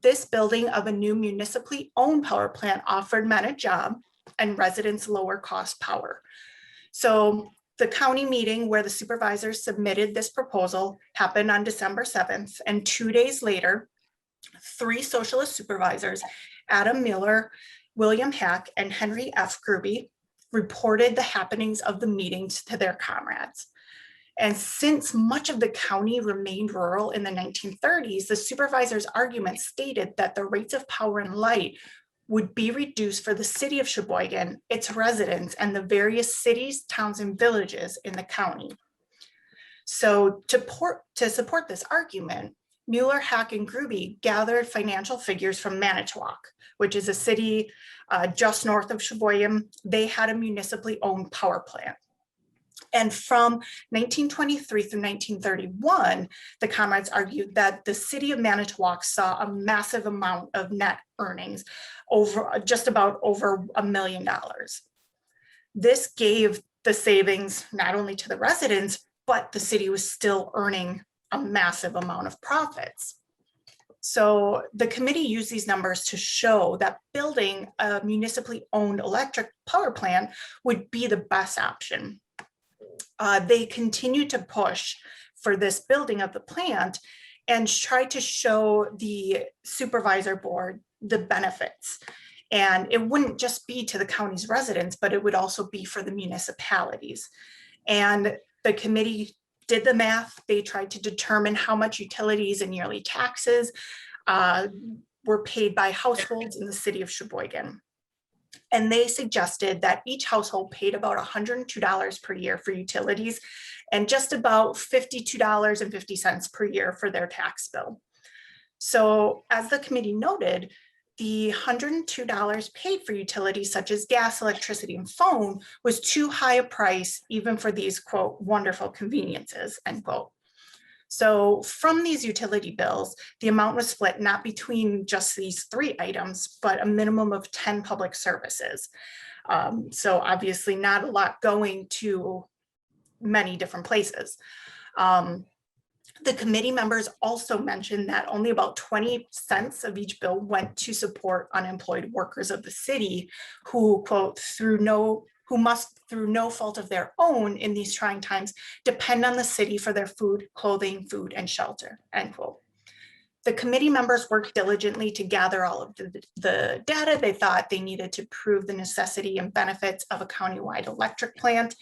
This building of a new municipally owned power plant offered men a job and residents lower cost power. So the county meeting where the supervisors submitted this proposal happened on December 7th, and 2 days later, 3 socialist supervisors, Adam Miller, William Hack, and Henry F. Grubie, reported the happenings of the meetings to their comrades. And since much of the county remained rural in the 1930s, the supervisor's argument stated that the rates of power and light would be reduced for the city of Sheboygan, its residents, and the various cities, towns, and villages in the county. So to support this argument, Mueller, Hack, and Grubie gathered financial figures from Manitowoc, which is a city just north of Sheboygan. They had a municipally owned power plant. And from 1923 through 1931, the comrades argued that the city of Manitowoc saw a massive amount of net earnings, just about over $1 million. This gave the savings not only to the residents, but the city was still earning a massive amount of profits. So the committee used these numbers to show that building a municipally owned electric power plant would be the best option. They continued to push for this building of the plant and tried to show the supervisor board the benefits. And it wouldn't just be to the county's residents, but it would also be for the municipalities. And the committee did the math. They tried to determine how much utilities and yearly taxes were paid by households in the city of Sheboygan. And they suggested that each household paid about $102 per year for utilities and just about $52.50 per year for their tax bill. So as the committee noted, the $102 paid for utilities such as gas, electricity, and phone was too high a price even for these, quote, wonderful conveniences, end quote. So from these utility bills, the amount was split not between just these 3 items, but a minimum of 10 public services. So obviously not a lot going to many different places. The committee members also mentioned that only about 20 cents of each bill went to support unemployed workers of the city who, quote, must through no fault of their own in these trying times depend on the city for their food, clothing, food, and shelter, end quote. The committee members worked diligently to gather all of the data they thought they needed to prove the necessity and benefits of a countywide electric plant,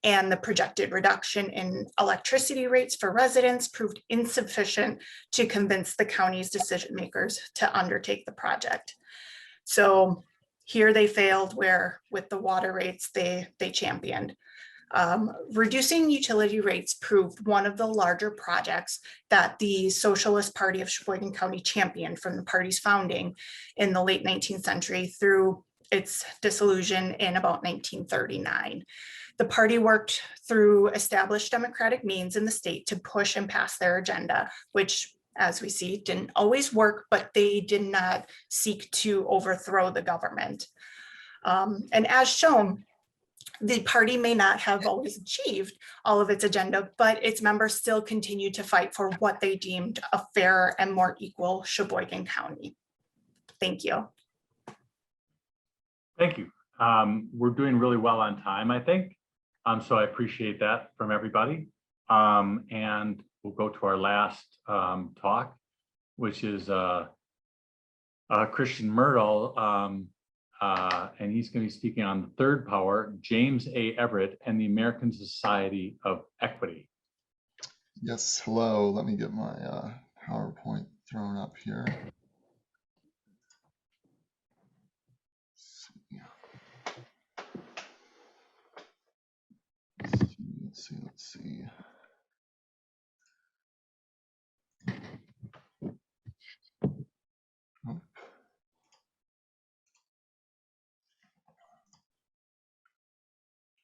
and the projected reduction in electricity rates for residents proved insufficient to convince the county's decision makers to undertake the project. So here they failed, where with the water rates they championed. Reducing utility rates proved one of the larger projects that the Socialist Party of Sheboygan County championed from the party's founding in the late 19th century through its dissolution in about 1939. The party worked through established democratic means in the state to push and pass their agenda, which, as we see, didn't always work, but they did not seek to overthrow the government. And as shown, the party may not have always achieved all of its agenda, but its members still continued to fight for what they deemed a fairer and more equal Sheboygan County. Thank you. Thank you. We're doing really well on time, I think. So I appreciate that from everybody. And we'll go to our last talk, which is Christian Myrtle, and he's going to be speaking on the third power, James A. Everett and the American Society of Equity. Yes, hello. Let me get my PowerPoint thrown up here. Let's see. Oh.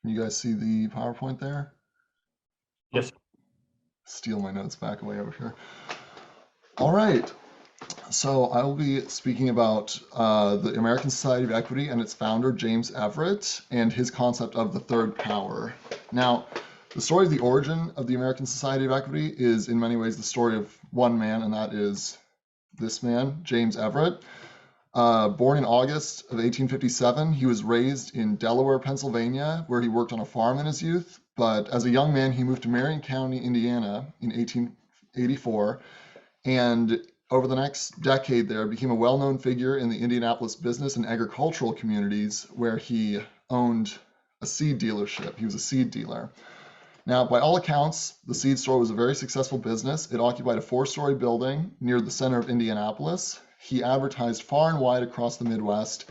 Can you guys see the PowerPoint there? Yes. Steal my notes back away over here. All right. So I will be speaking about the American Society of Equity and its founder, James Everett, and his concept of the third power. Now, the story of the origin of the American Society of Equity is in many ways the story of one man, and that is this man, James Everett. Born in August of 1857, he was raised in Delaware, Pennsylvania, where he worked on a farm in his youth. But as a young man, he moved to Marion County, Indiana in 1884, and over the next decade there became a well-known figure in the Indianapolis business and agricultural communities, where he owned a seed dealership. He was a seed dealer. Now, by all accounts, the seed store was a very successful business. It occupied a 4-story building near the center of Indianapolis. He advertised far and wide across the Midwest.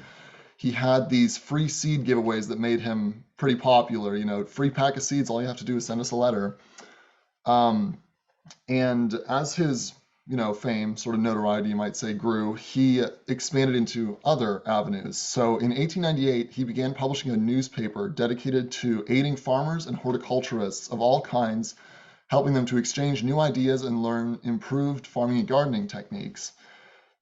He had these free seed giveaways that made him pretty popular. You know, free pack of seeds, all you have to do is send us a letter. And as his, fame, sort of notoriety, you might say, grew, he expanded into other avenues. So in 1898, he began publishing a newspaper dedicated to aiding farmers and horticulturists of all kinds, helping them to exchange new ideas and learn improved farming and gardening techniques.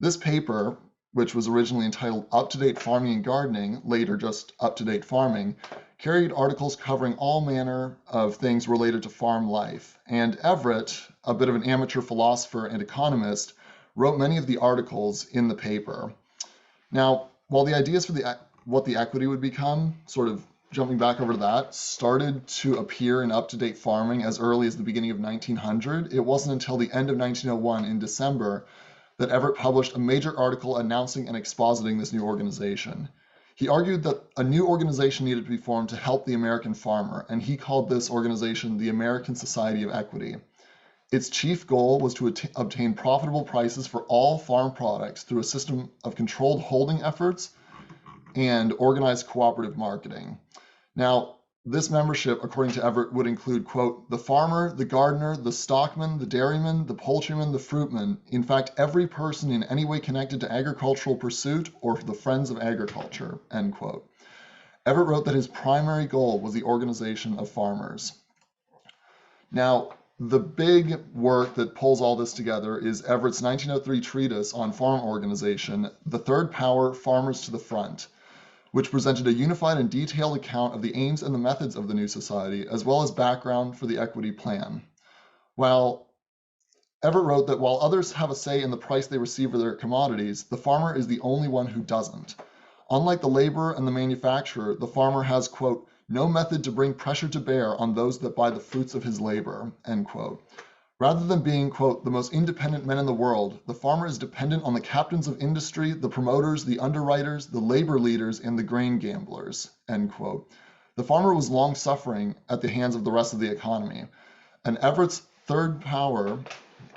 This paper, which was originally entitled Up-to-Date Farming and Gardening, later just Up-to-Date Farming, carried articles covering all manner of things related to farm life. And Everett, a bit of an amateur philosopher and economist, wrote many of the articles in the paper. Now, while the ideas for what the equity would become, sort of jumping back over to that, started to appear in Up-to-Date Farming as early as the beginning of 1900, it wasn't until the end of 1901 in December that Everett published a major article announcing and expositing this new organization. He argued that a new organization needed to be formed to help the American farmer, and he called this organization the American Society of Equity. Its chief goal was to obtain profitable prices for all farm products through a system of controlled holding efforts and organized cooperative marketing. Now, this membership, according to Everett, would include, quote, the farmer, the gardener, the stockman, the dairyman, the poultryman, the fruitman, in fact, every person in any way connected to agricultural pursuit or the friends of agriculture, end quote. Everett wrote that his primary goal was the organization of farmers. Now, the big work that pulls all this together is Everett's 1903 treatise on farm organization, The Third Power, Farmers to the Front, which presented a unified and detailed account of the aims and the methods of the new society, as well as background for the equity plan. While Everett wrote that while others have a say in the price they receive for their commodities, the farmer is the only one who doesn't. Unlike the laborer and the manufacturer, the farmer has, quote, no method to bring pressure to bear on those that buy the fruits of his labor, end quote. Rather than being, quote, the most independent men in the world, the farmer is dependent on the captains of industry, the promoters, the underwriters, the labor leaders, and the grain gamblers, end quote. The farmer was long suffering at the hands of the rest of the economy. And Everett's third power,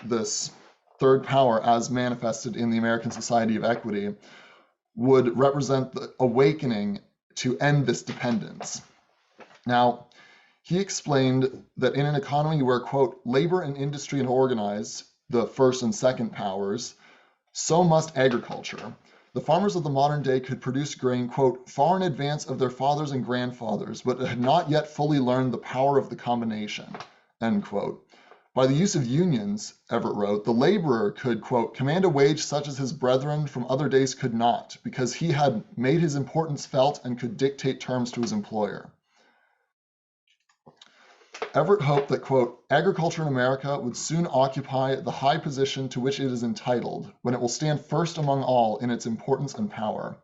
this third power as manifested in the American Society of Equity, would represent the awakening to end this dependence. Now, he explained that in an economy where, quote, labor and industry and organize, the first and second powers, so must agriculture. The farmers of the modern day could produce grain, quote, far in advance of their fathers and grandfathers, but had not yet fully learned the power of the combination, end quote. By the use of unions, Everett wrote, the laborer could, quote, command a wage such as his brethren from other days could not, because he had made his importance felt and could dictate terms to his employer. Everett hoped that, quote, agriculture in America would soon occupy the high position to which it is entitled, when it will stand first among all in its importance and power.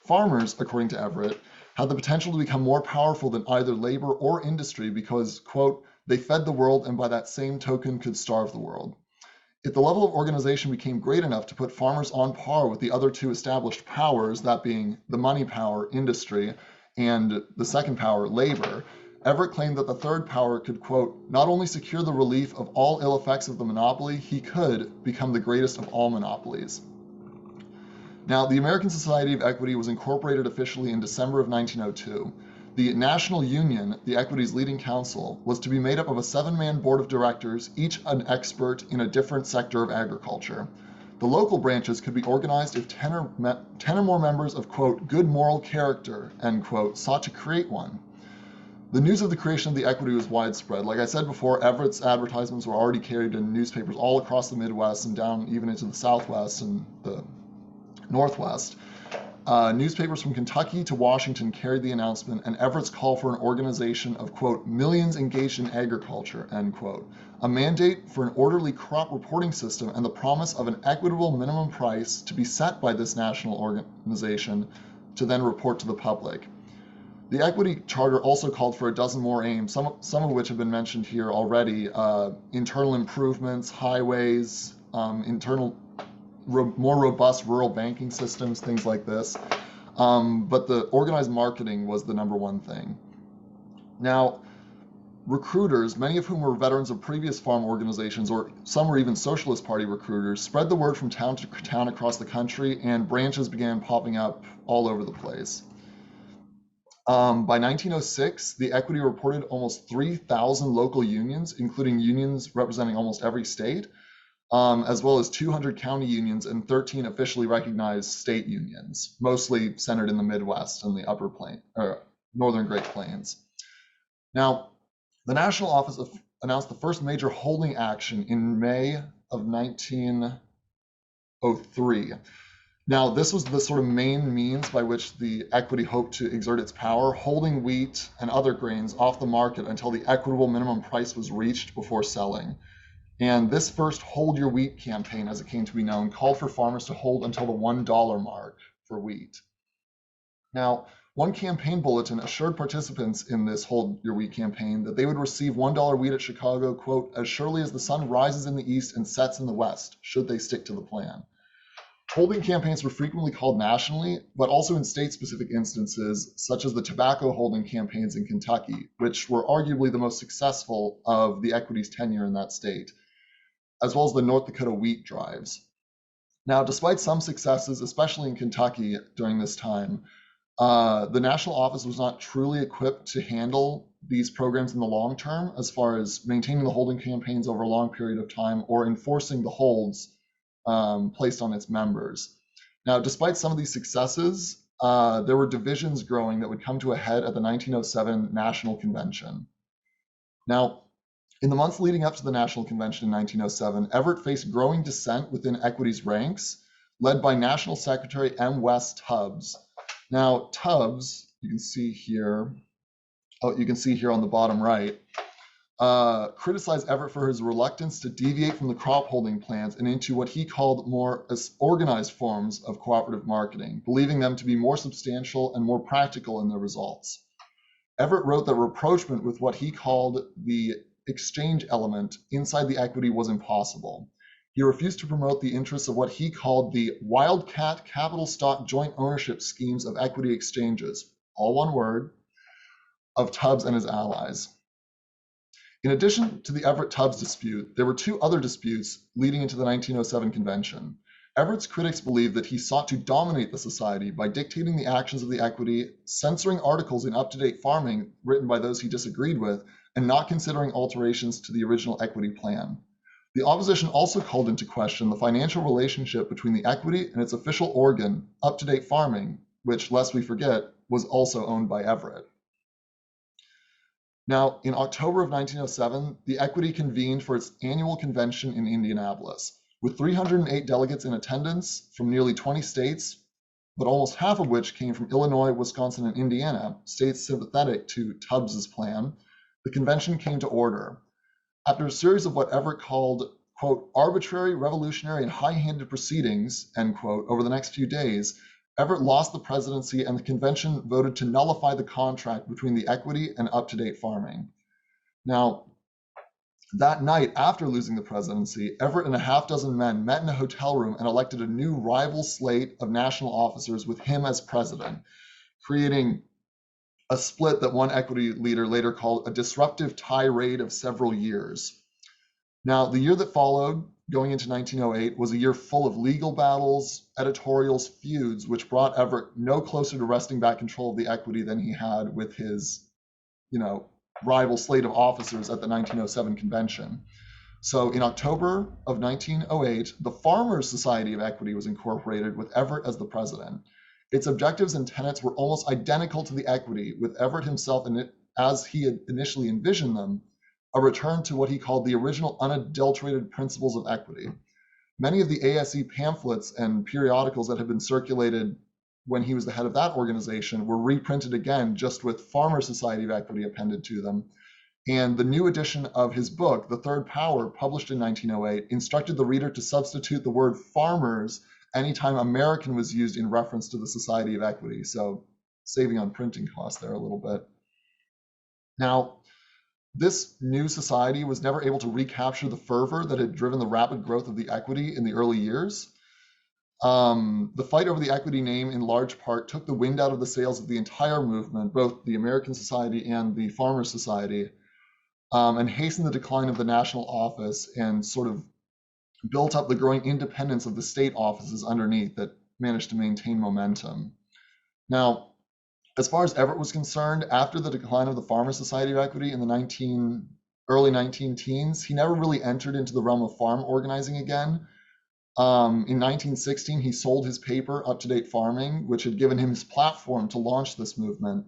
Farmers, according to Everett, had the potential to become more powerful than either labor or industry because, quote, they fed the world and by that same token could starve the world. If the level of organization became great enough to put farmers on par with the other two established powers, that being the money power, industry, and the second power, labor, Everett claimed that the third power could, quote, not only secure the relief of all ill effects of the monopoly, he could become the greatest of all monopolies. Now, the American Society of Equity was incorporated officially in December of 1902. The National Union, the Equity's leading council, was to be made up of a 7-man board of directors, each an expert in a different sector of agriculture. The local branches could be organized if 10 or more members of, quote, good moral character, end quote, sought to create one. The news of the creation of the equity was widespread. Like I said before, Everett's advertisements were already carried in newspapers all across the Midwest and down even into the Southwest and the Northwest. Newspapers from Kentucky to Washington carried the announcement and Everett's call for an organization of, quote, millions engaged in agriculture, end quote, a mandate for an orderly crop reporting system and the promise of an equitable minimum price to be set by this national organization to then report to the public. The Equity Charter also called for a dozen more aims, some of which have been mentioned here already, internal improvements, highways, more robust rural banking systems, things like this. But the organized marketing was the number one thing. Now, recruiters, many of whom were veterans of previous farm organizations, or some were even Socialist Party recruiters, spread the word from town to town across the country, and branches began popping up all over the place. By 1906, the Equity reported almost 3,000 local unions, including unions representing almost every state, as well as 200 county unions and 13 officially recognized state unions, mostly centered in the Midwest and the Northern Great Plains. Now, the National Office announced the first major holding action in May of 1903. Now, this was the sort of main means by which the Equity hoped to exert its power, holding wheat and other grains off the market until the equitable minimum price was reached before selling. And this first Hold Your Wheat campaign, as it came to be known, called for farmers to hold until the $1 mark for wheat. Now, one campaign bulletin assured participants in this Hold Your Wheat campaign that they would receive $1 wheat at Chicago, quote, as surely as the sun rises in the east and sets in the west, should they stick to the plan. Holding campaigns were frequently called nationally, but also in state-specific instances, such as the tobacco holding campaigns in Kentucky, which were arguably the most successful of the Equity's tenure in that state, as well as the North Dakota wheat drives. Now, despite some successes, especially in Kentucky during this time, the National Office was not truly equipped to handle these programs in the long term, as far as maintaining the holding campaigns over a long period of time or enforcing the holds placed on its members. Now, despite some of these successes, there were divisions growing that would come to a head at the 1907 National Convention. Now, in the months leading up to the National Convention in 1907, Everett faced growing dissent within Equity's ranks, led by National Secretary M. West Tubbs. Now, Tubbs, you can see here on the bottom right, criticized Everett for his reluctance to deviate from the crop holding plans and into what he called more organized forms of cooperative marketing, believing them to be more substantial and more practical in their results. Everett wrote that rapprochement with what he called the exchange element inside the Equity was impossible. He refused to promote the interests of what he called the wildcat capital stock joint ownership schemes of equity exchanges, all one word, of Tubbs and his allies. In addition to the Everett-Tubbs dispute, there were two other disputes leading into the 1907 convention. Everett's critics believed that he sought to dominate the society by dictating the actions of the Equity, censoring articles in Up-to-Date Farming written by those he disagreed with, and not considering alterations to the original Equity plan. The opposition also called into question the financial relationship between the Equity and its official organ, Up-to-Date Farming, which, lest we forget, was also owned by Everett. Now, in October of 1907, the Equity convened for its annual convention in Indianapolis, with 308 delegates in attendance from nearly 20 states, but almost half of which came from Illinois, Wisconsin, and Indiana, states sympathetic to Tubbs's plan. The convention came to order. After a series of what Everett called, quote, arbitrary, revolutionary, and high-handed proceedings, end quote, over the next few days, Everett lost the presidency and the convention voted to nullify the contract between the Equity and Up-to-Date Farming. Now, that night after losing the presidency, Everett and a half dozen men met in a hotel room and elected a new rival slate of national officers with him as president, creating a split that one Equity leader later called a disruptive tirade of several years. Now, the year that followed, going into 1908, was a year full of legal battles, editorials, feuds, which brought Everett no closer to wresting back control of the Equity than he had with his, rival slate of officers at the 1907 convention. So in October of 1908, the Farmers' Society of Equity was incorporated with Everett as the president. Its objectives and tenets were almost identical to the Equity, with Everett himself, as he had initially envisioned them, a return to what he called the original unadulterated principles of equity. Many of the ASE pamphlets and periodicals that had been circulated when he was the head of that organization were reprinted again, just with Farmers' Society of Equity appended to them. And the new edition of his book, The Third Power, published in 1908, instructed the reader to substitute the word farmers anytime American was used in reference to the Society of Equity. So saving on printing costs there a little bit. Now, this new society was never able to recapture the fervor that had driven the rapid growth of the Equity in the early years. The fight over the Equity name in large part took the wind out of the sails of the entire movement, both the American Society and the Farmers' Society. and hastened the decline of the national office and sort of built up the growing independence of the state offices underneath that managed to maintain momentum. Now, as far as Everett was concerned, after the decline of the Farmers Society of Equity in the early 19 teens, he never really entered into the realm of farm organizing again. In 1916, he sold his paper, Up to Date Farming, which had given him his platform to launch this movement.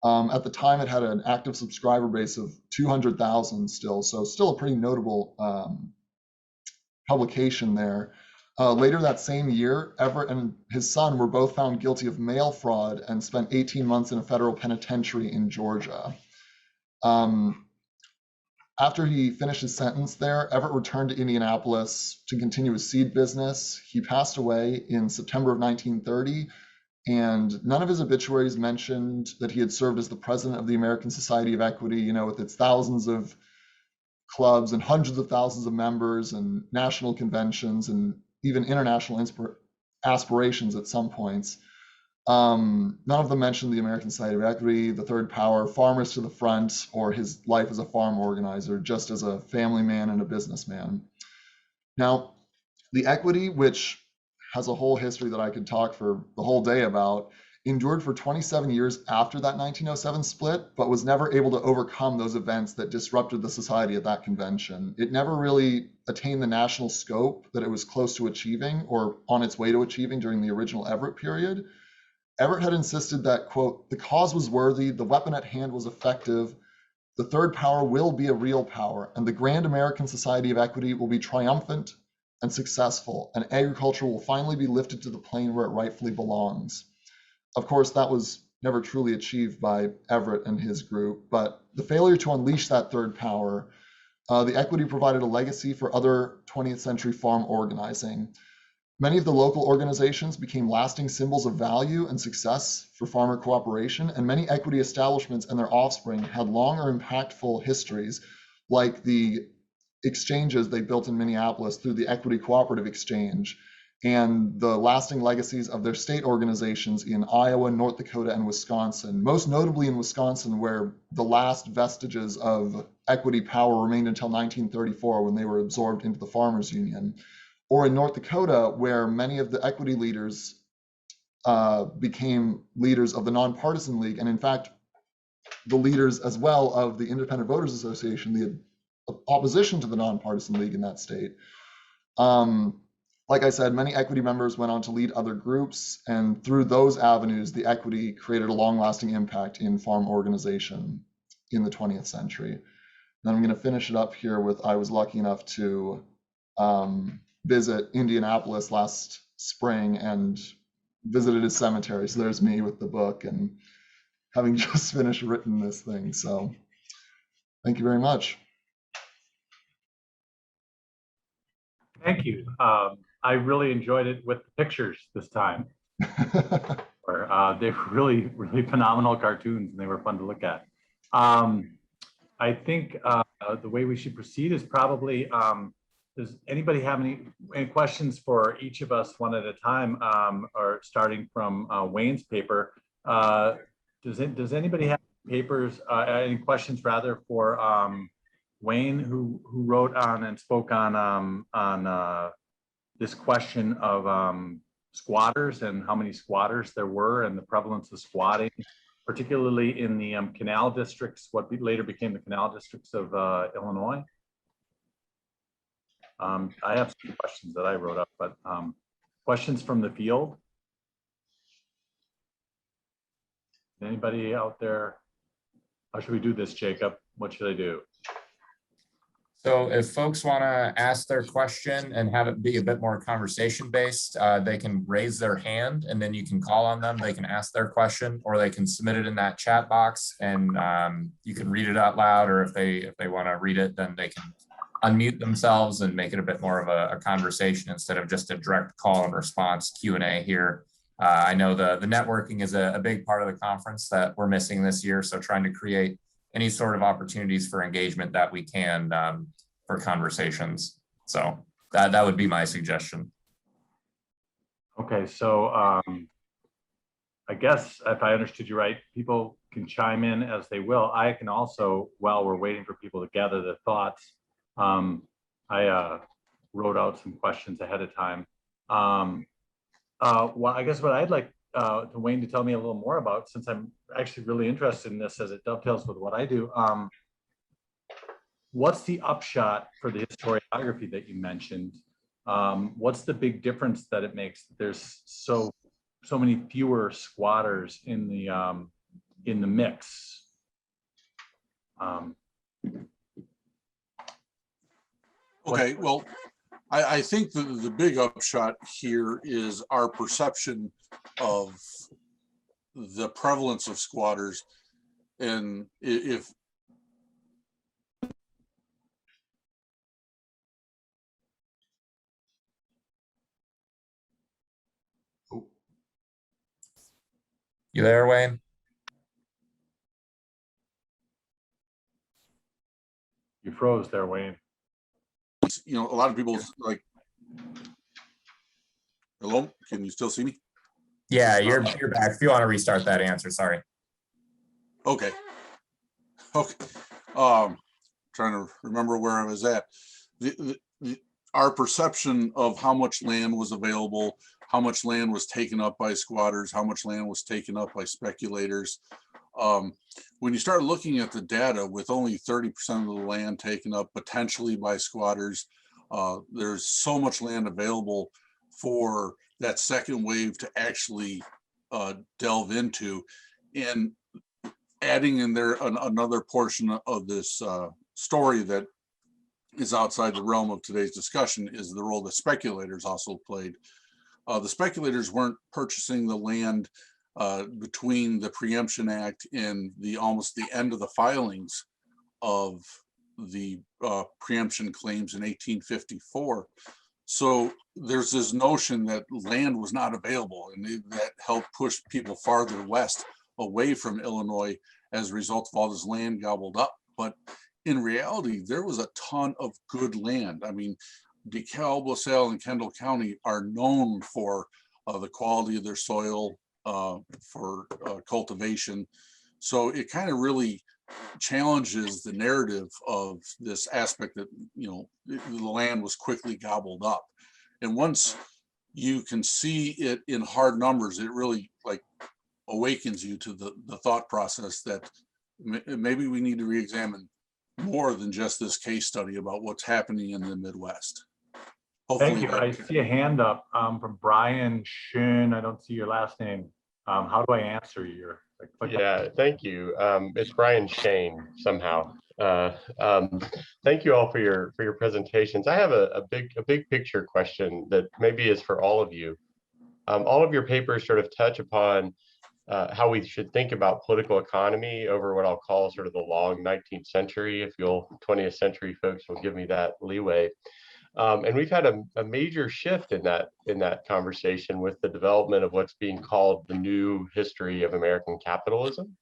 At the time, it had an active subscriber base of 200,000 still, so still a pretty notable publication there. Later that same year, Everett and his son were both found guilty of mail fraud and spent 18 months in a federal penitentiary in Georgia. After he finished his sentence there, Everett returned to Indianapolis to continue his seed business. He passed away in September of 1930, and none of his obituaries mentioned that he had served as the president of the American Society of Equity, you know, with its thousands of clubs and hundreds of thousands of members and national conventions and even international aspirations at some points. None of them mentioned the American Society of Equity, the Third Power, Farmers to the Front, or his life as a farm organizer, just as a family man and a businessman. Now, the Equity, which has a whole history that I could talk for the whole day about, endured for 27 years after that 1907 split, but was never able to overcome those events that disrupted the society at that convention. It never really attained the national scope that it was close to achieving or on its way to achieving during the original Everett period. Everett had insisted that, quote, the cause was worthy, the weapon at hand was effective, the Third Power will be a real power, and the grand American Society of Equity will be triumphant and successful, and agriculture will finally be lifted to the plane where it rightfully belongs. Of course, that was never truly achieved by Everett and his group, but the failure to unleash that Third Power, the Equity provided a legacy for other 20th century farm organizing. Many of the local organizations became lasting symbols of value and success for farmer cooperation, and many equity establishments and their offspring had long or impactful histories, like the exchanges they built in Minneapolis through the Equity Cooperative Exchange, and the lasting legacies of their state organizations in Iowa, North Dakota, and Wisconsin, most notably in Wisconsin, where the last vestiges of equity power remained until 1934 when they were absorbed into the Farmers Union. Or in North Dakota, where many of the equity leaders became leaders of the Nonpartisan League, and in fact, the leaders as well of the Independent Voters Association, the opposition to the Nonpartisan League in that state. Like I said, many equity members went on to lead other groups, and through those avenues, the equity created a long-lasting impact in farm organization in the 20th century. Then I'm going to finish it up here with, I was lucky enough to visit Indianapolis last spring and visited his cemetery. So there's me with the book and having just finished written this thing. So thank you very much. Thank you. I really enjoyed it with the pictures this time. They were really, really phenomenal cartoons, and they were fun to look at. I think the way we should proceed is probably, does anybody have any questions for each of us one at a time, or starting from Wayne's paper? Does anybody have papers, any questions rather for Wayne, who wrote on and spoke on this question of squatters and how many squatters there were and the prevalence of squatting, particularly in the canal districts, what later became the canal districts of Illinois? I have some questions that I wrote up, but questions from the field? Anybody out there? How should we do this, Jacob? What should I do? So if folks want to ask their question and have it be a bit more conversation based, they can raise their hand and then you can call on them. They can ask their question, or they can submit it in that chat box and you can read it out loud, or if they want to read it, then they can unmute themselves and make it a bit more of a conversation instead of just a direct call and response Q&A here. I know the networking is a big part of the conference that we're missing this year, so trying to create any sort of opportunities for engagement that we can for conversations. So that would be my suggestion. Okay, so I guess if I understood you right, people can chime in as they will. I can also, while we're waiting for people to gather their thoughts, I wrote out some questions ahead of time. Well, I guess what I'd like Wayne to tell me a little more about, since I'm actually really interested in this as it dovetails with what I do. What's the upshot for the historiography that you mentioned? What's the big difference that it makes? There's so many fewer squatters in the mix. Okay, well, I think the big upshot here is our perception of the prevalence of squatters. And if You there, Wayne? You froze there, Wayne. you know, a lot of people like, hello, can you still see me? Yeah, you're back. If you want to restart that answer, sorry. Okay. Trying to remember where I was at. Our perception of how much land was available, how much land was taken up by squatters, how much land was taken up by speculators. When you start looking at the data with only 30% of the land taken up potentially by squatters, there's so much land available for that second wave to actually delve into. And adding in there another portion of this story that is outside the realm of today's discussion is the role that speculators also played. The speculators weren't purchasing the land between the Preemption Act and almost the end of the filings of the preemption claims in 1854. So there's this notion that land was not available, and that helped push people farther west away from Illinois as a result of all this land gobbled up. But in reality, there was a ton of good land. I mean, DeKalb, LaSalle, and Kendall County are known for the quality of their soil, for cultivation. So it kind of really challenges the narrative of this aspect that, you know, the land was quickly gobbled up. And once you can see it in hard numbers, it really like awakens you to the thought process that maybe we need to re-examine more than just this case study about what's happening in the Midwest. Hopefully. Thank you. I see a hand up from Brian Schoen. I don't see your last name. How do I answer your? Yeah, thank you. It's Brian Shane somehow. Thank you all for your presentations. I have a big picture question that maybe is for all of you. All of your papers sort of touch upon how we should think about political economy over what I'll call sort of the long 19th century, if you'll 20th century folks will give me that leeway. And we've had a major shift in that conversation with the development of what's being called the new history of American capitalism.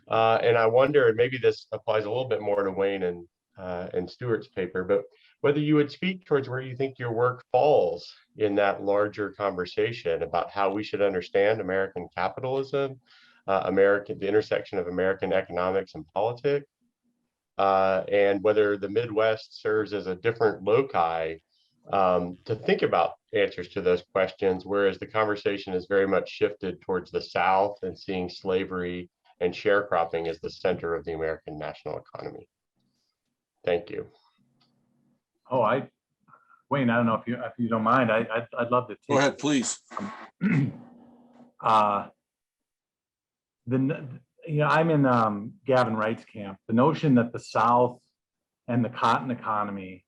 And I wonder, and maybe this applies a little bit more to Wayne and Stuart's paper, but whether you would speak towards where you think your work falls in that larger conversation about how we should understand American capitalism, the intersection of American economics and politics, and whether the Midwest serves as a different loci to think about answers to those questions, whereas the conversation is very much shifted towards the South and seeing slavery and sharecropping as the center of the American national economy. Thank you. Oh, Wayne, I don't know if you don't mind, I'd love to. Go ahead, please. I'm in Gavin Wright's camp. The notion that the South and the cotton economy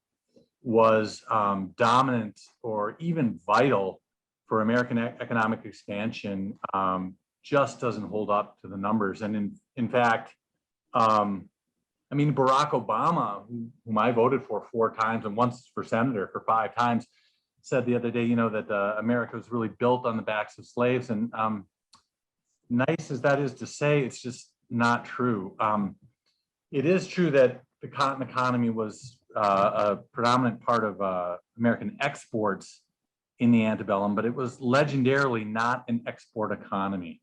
was dominant or even vital for American economic expansion just doesn't hold up to the numbers. And in fact, I mean, Barack Obama, whom I voted for 4 times and once for senator for 5 times, said the other day, you know, that America was really built on the backs of slaves. And nice as that is to say, it's just not true. It is true that the cotton economy was a predominant part of American exports in the antebellum, but it was legendarily not an export economy.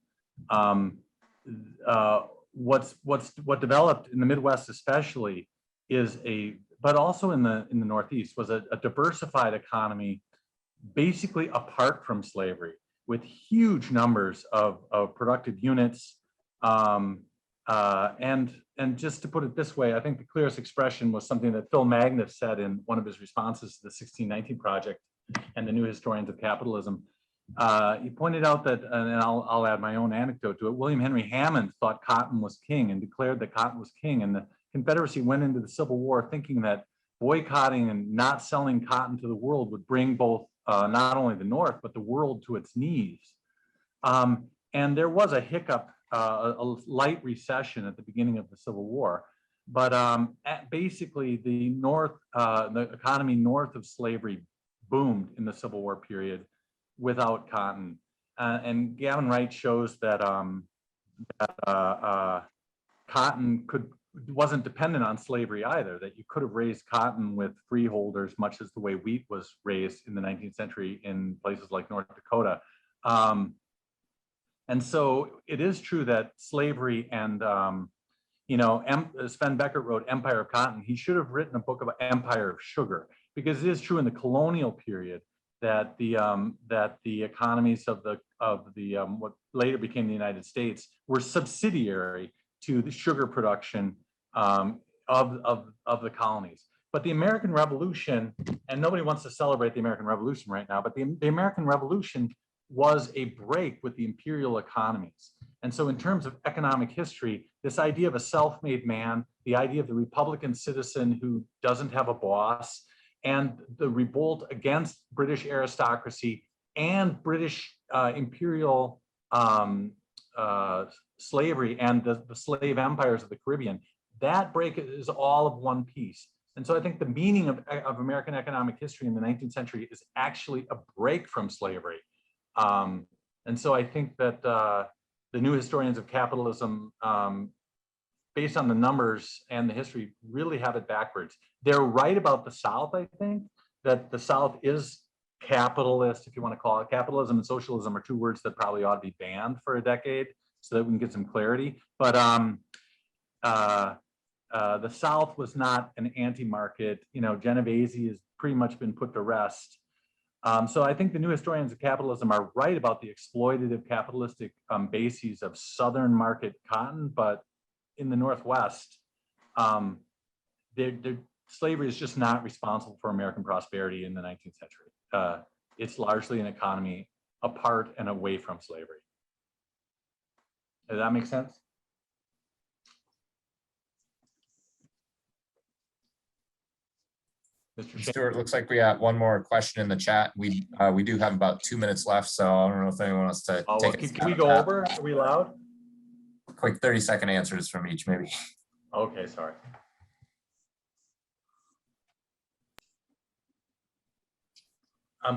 what developed in the Midwest especially is but also in the Northeast, was a diversified economy, basically apart from slavery, with huge numbers of productive units. And just to put it this way, I think the clearest expression was something that Phil Magnus said in one of his responses to the 1619 Project and the New Historians of Capitalism. He pointed out that, and I'll add my own anecdote to it, William Henry Hammond thought cotton was king and declared that cotton was king. And the Confederacy went into the Civil War thinking that boycotting and not selling cotton to the world would bring both not only the North, but the world to its knees. And there was a hiccup, a light recession at the beginning of the Civil War. But basically the economy north of slavery boomed in the Civil War period without cotton. And Gavin Wright shows that, cotton wasn't dependent on slavery either, that you could have raised cotton with freeholders, much as the way wheat was raised in the 19th century in places like North Dakota. And so it is true that slavery and, Sven Beckert wrote Empire of Cotton. He should have written a book about Empire of Sugar, because it is true in the colonial period that the economies of what later became the United States were subsidiary to the sugar production of the colonies. But the American Revolution, and nobody wants to celebrate the American Revolution right now, but the American Revolution was a break with the imperial economies. And so in terms of economic history, this idea of a self-made man, the idea of the Republican citizen who doesn't have a boss, and the revolt against British aristocracy and British imperial slavery and the slave empires of the Caribbean, that break is all of one piece. And so I think the meaning of American economic history in the 19th century is actually a break from slavery. And so I think that the new historians of capitalism, based on the numbers and the history, really have it backwards. They're right about the South, I think, that the South is capitalist, if you want to call it. Capitalism and socialism are two words that probably ought to be banned for a decade so that we can get some clarity. But the South was not an anti-market. Genovese has pretty much been put to rest. So I think the new historians of capitalism are right about the exploitative capitalistic bases of Southern market cotton, but in the Northwest, slavery is just not responsible for American prosperity in the 19th century. It's largely an economy apart and away from slavery. Does that make sense? Mr. Stuart, looks like we have one more question in the chat. We do have about 2 minutes left, so I don't know if anyone wants to take it. Can we go over? Are we allowed? Quick 30-second answers from each, maybe. Okay, sorry.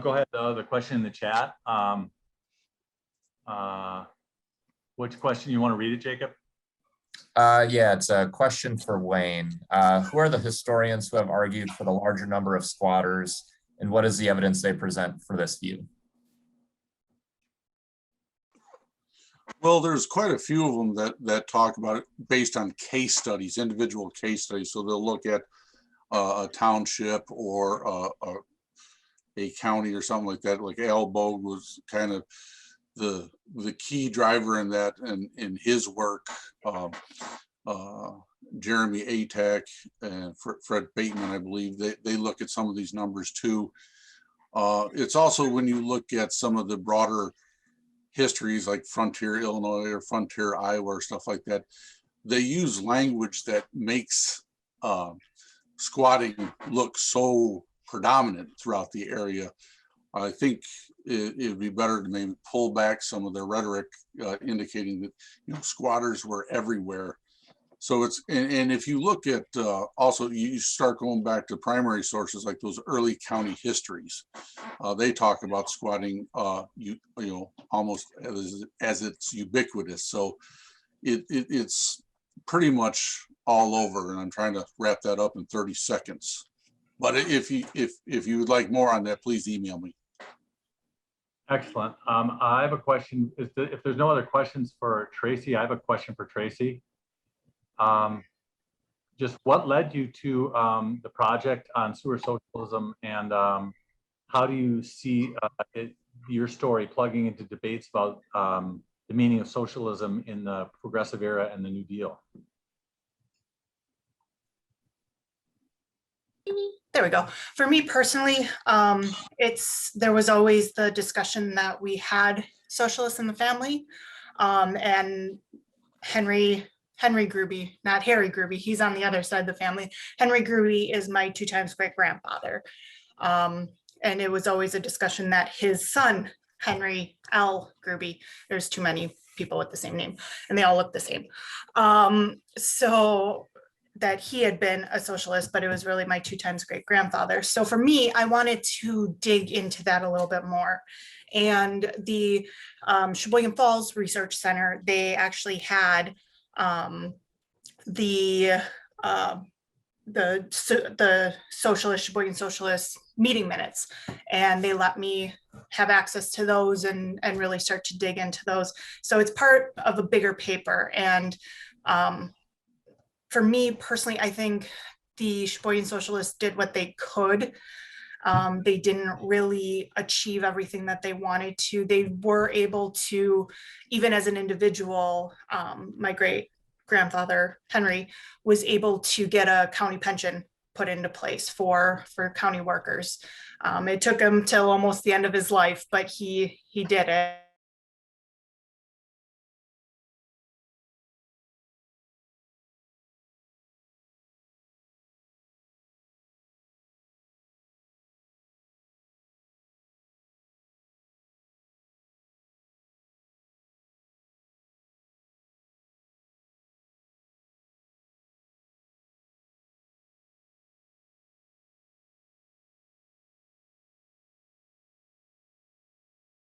Go ahead. The question in the chat. Which question you want to read it, Jacob? Yeah, it's a question for Wayne. Who are the historians who have argued for the larger number of squatters, and what is the evidence they present for this view? Well, there's quite a few of them that talk about it based on case studies, individual case studies. So they'll look at a township or a county or something like that. Like Al Bogue was kind of the key driver in that, and in his work. Jeremy Atack and Fred Bateman, I believe, they look at some of these numbers too. It's also when you look at some of the broader histories like Frontier Illinois or Frontier Iowa or stuff like that, they use language that makes squatting look so predominant throughout the area. I think it would be better to maybe pull back some of their rhetoric, indicating that squatters were everywhere. So it's, and if you look at also, you start going back to primary sources like those early county histories. They talk about squatting, almost as it's ubiquitous. So it's pretty much all over, and I'm trying to wrap that up in 30 seconds. But if you would like more on that, please email me. Excellent. I have a question. If there's no other questions for Tracy, I have a question for Tracy. Just what led you to the project on sewer socialism, and how do you see your story plugging into debates about the meaning of socialism in the progressive era and the New Deal? There we go. For me personally, there was always the discussion that we had socialists in the family, and Henry Grubie, not Harry Grubie, he's on the other side of the family. Henry Grubie is my 2 times great grandfather. And it was always a discussion that his son, Henry L. Grubie, there's too many people with the same name and they all look the same. So that he had been a socialist, but it was really my 2 times great grandfather. So for me, I wanted to dig into that a little bit more. And the Sheboygan Falls Research Center, they actually had the socialist, Sheboygan Socialist meeting minutes, and they let me have access to those and really start to dig into those. So it's part of a bigger paper. And for me personally, I think the Sheboygan Socialists did what they could. They didn't really achieve everything that they wanted to. They were able to, even as an individual, my great grandfather, Henry, was able to get a county pension put into place for county workers. It took him till almost the end of his life, but he did it.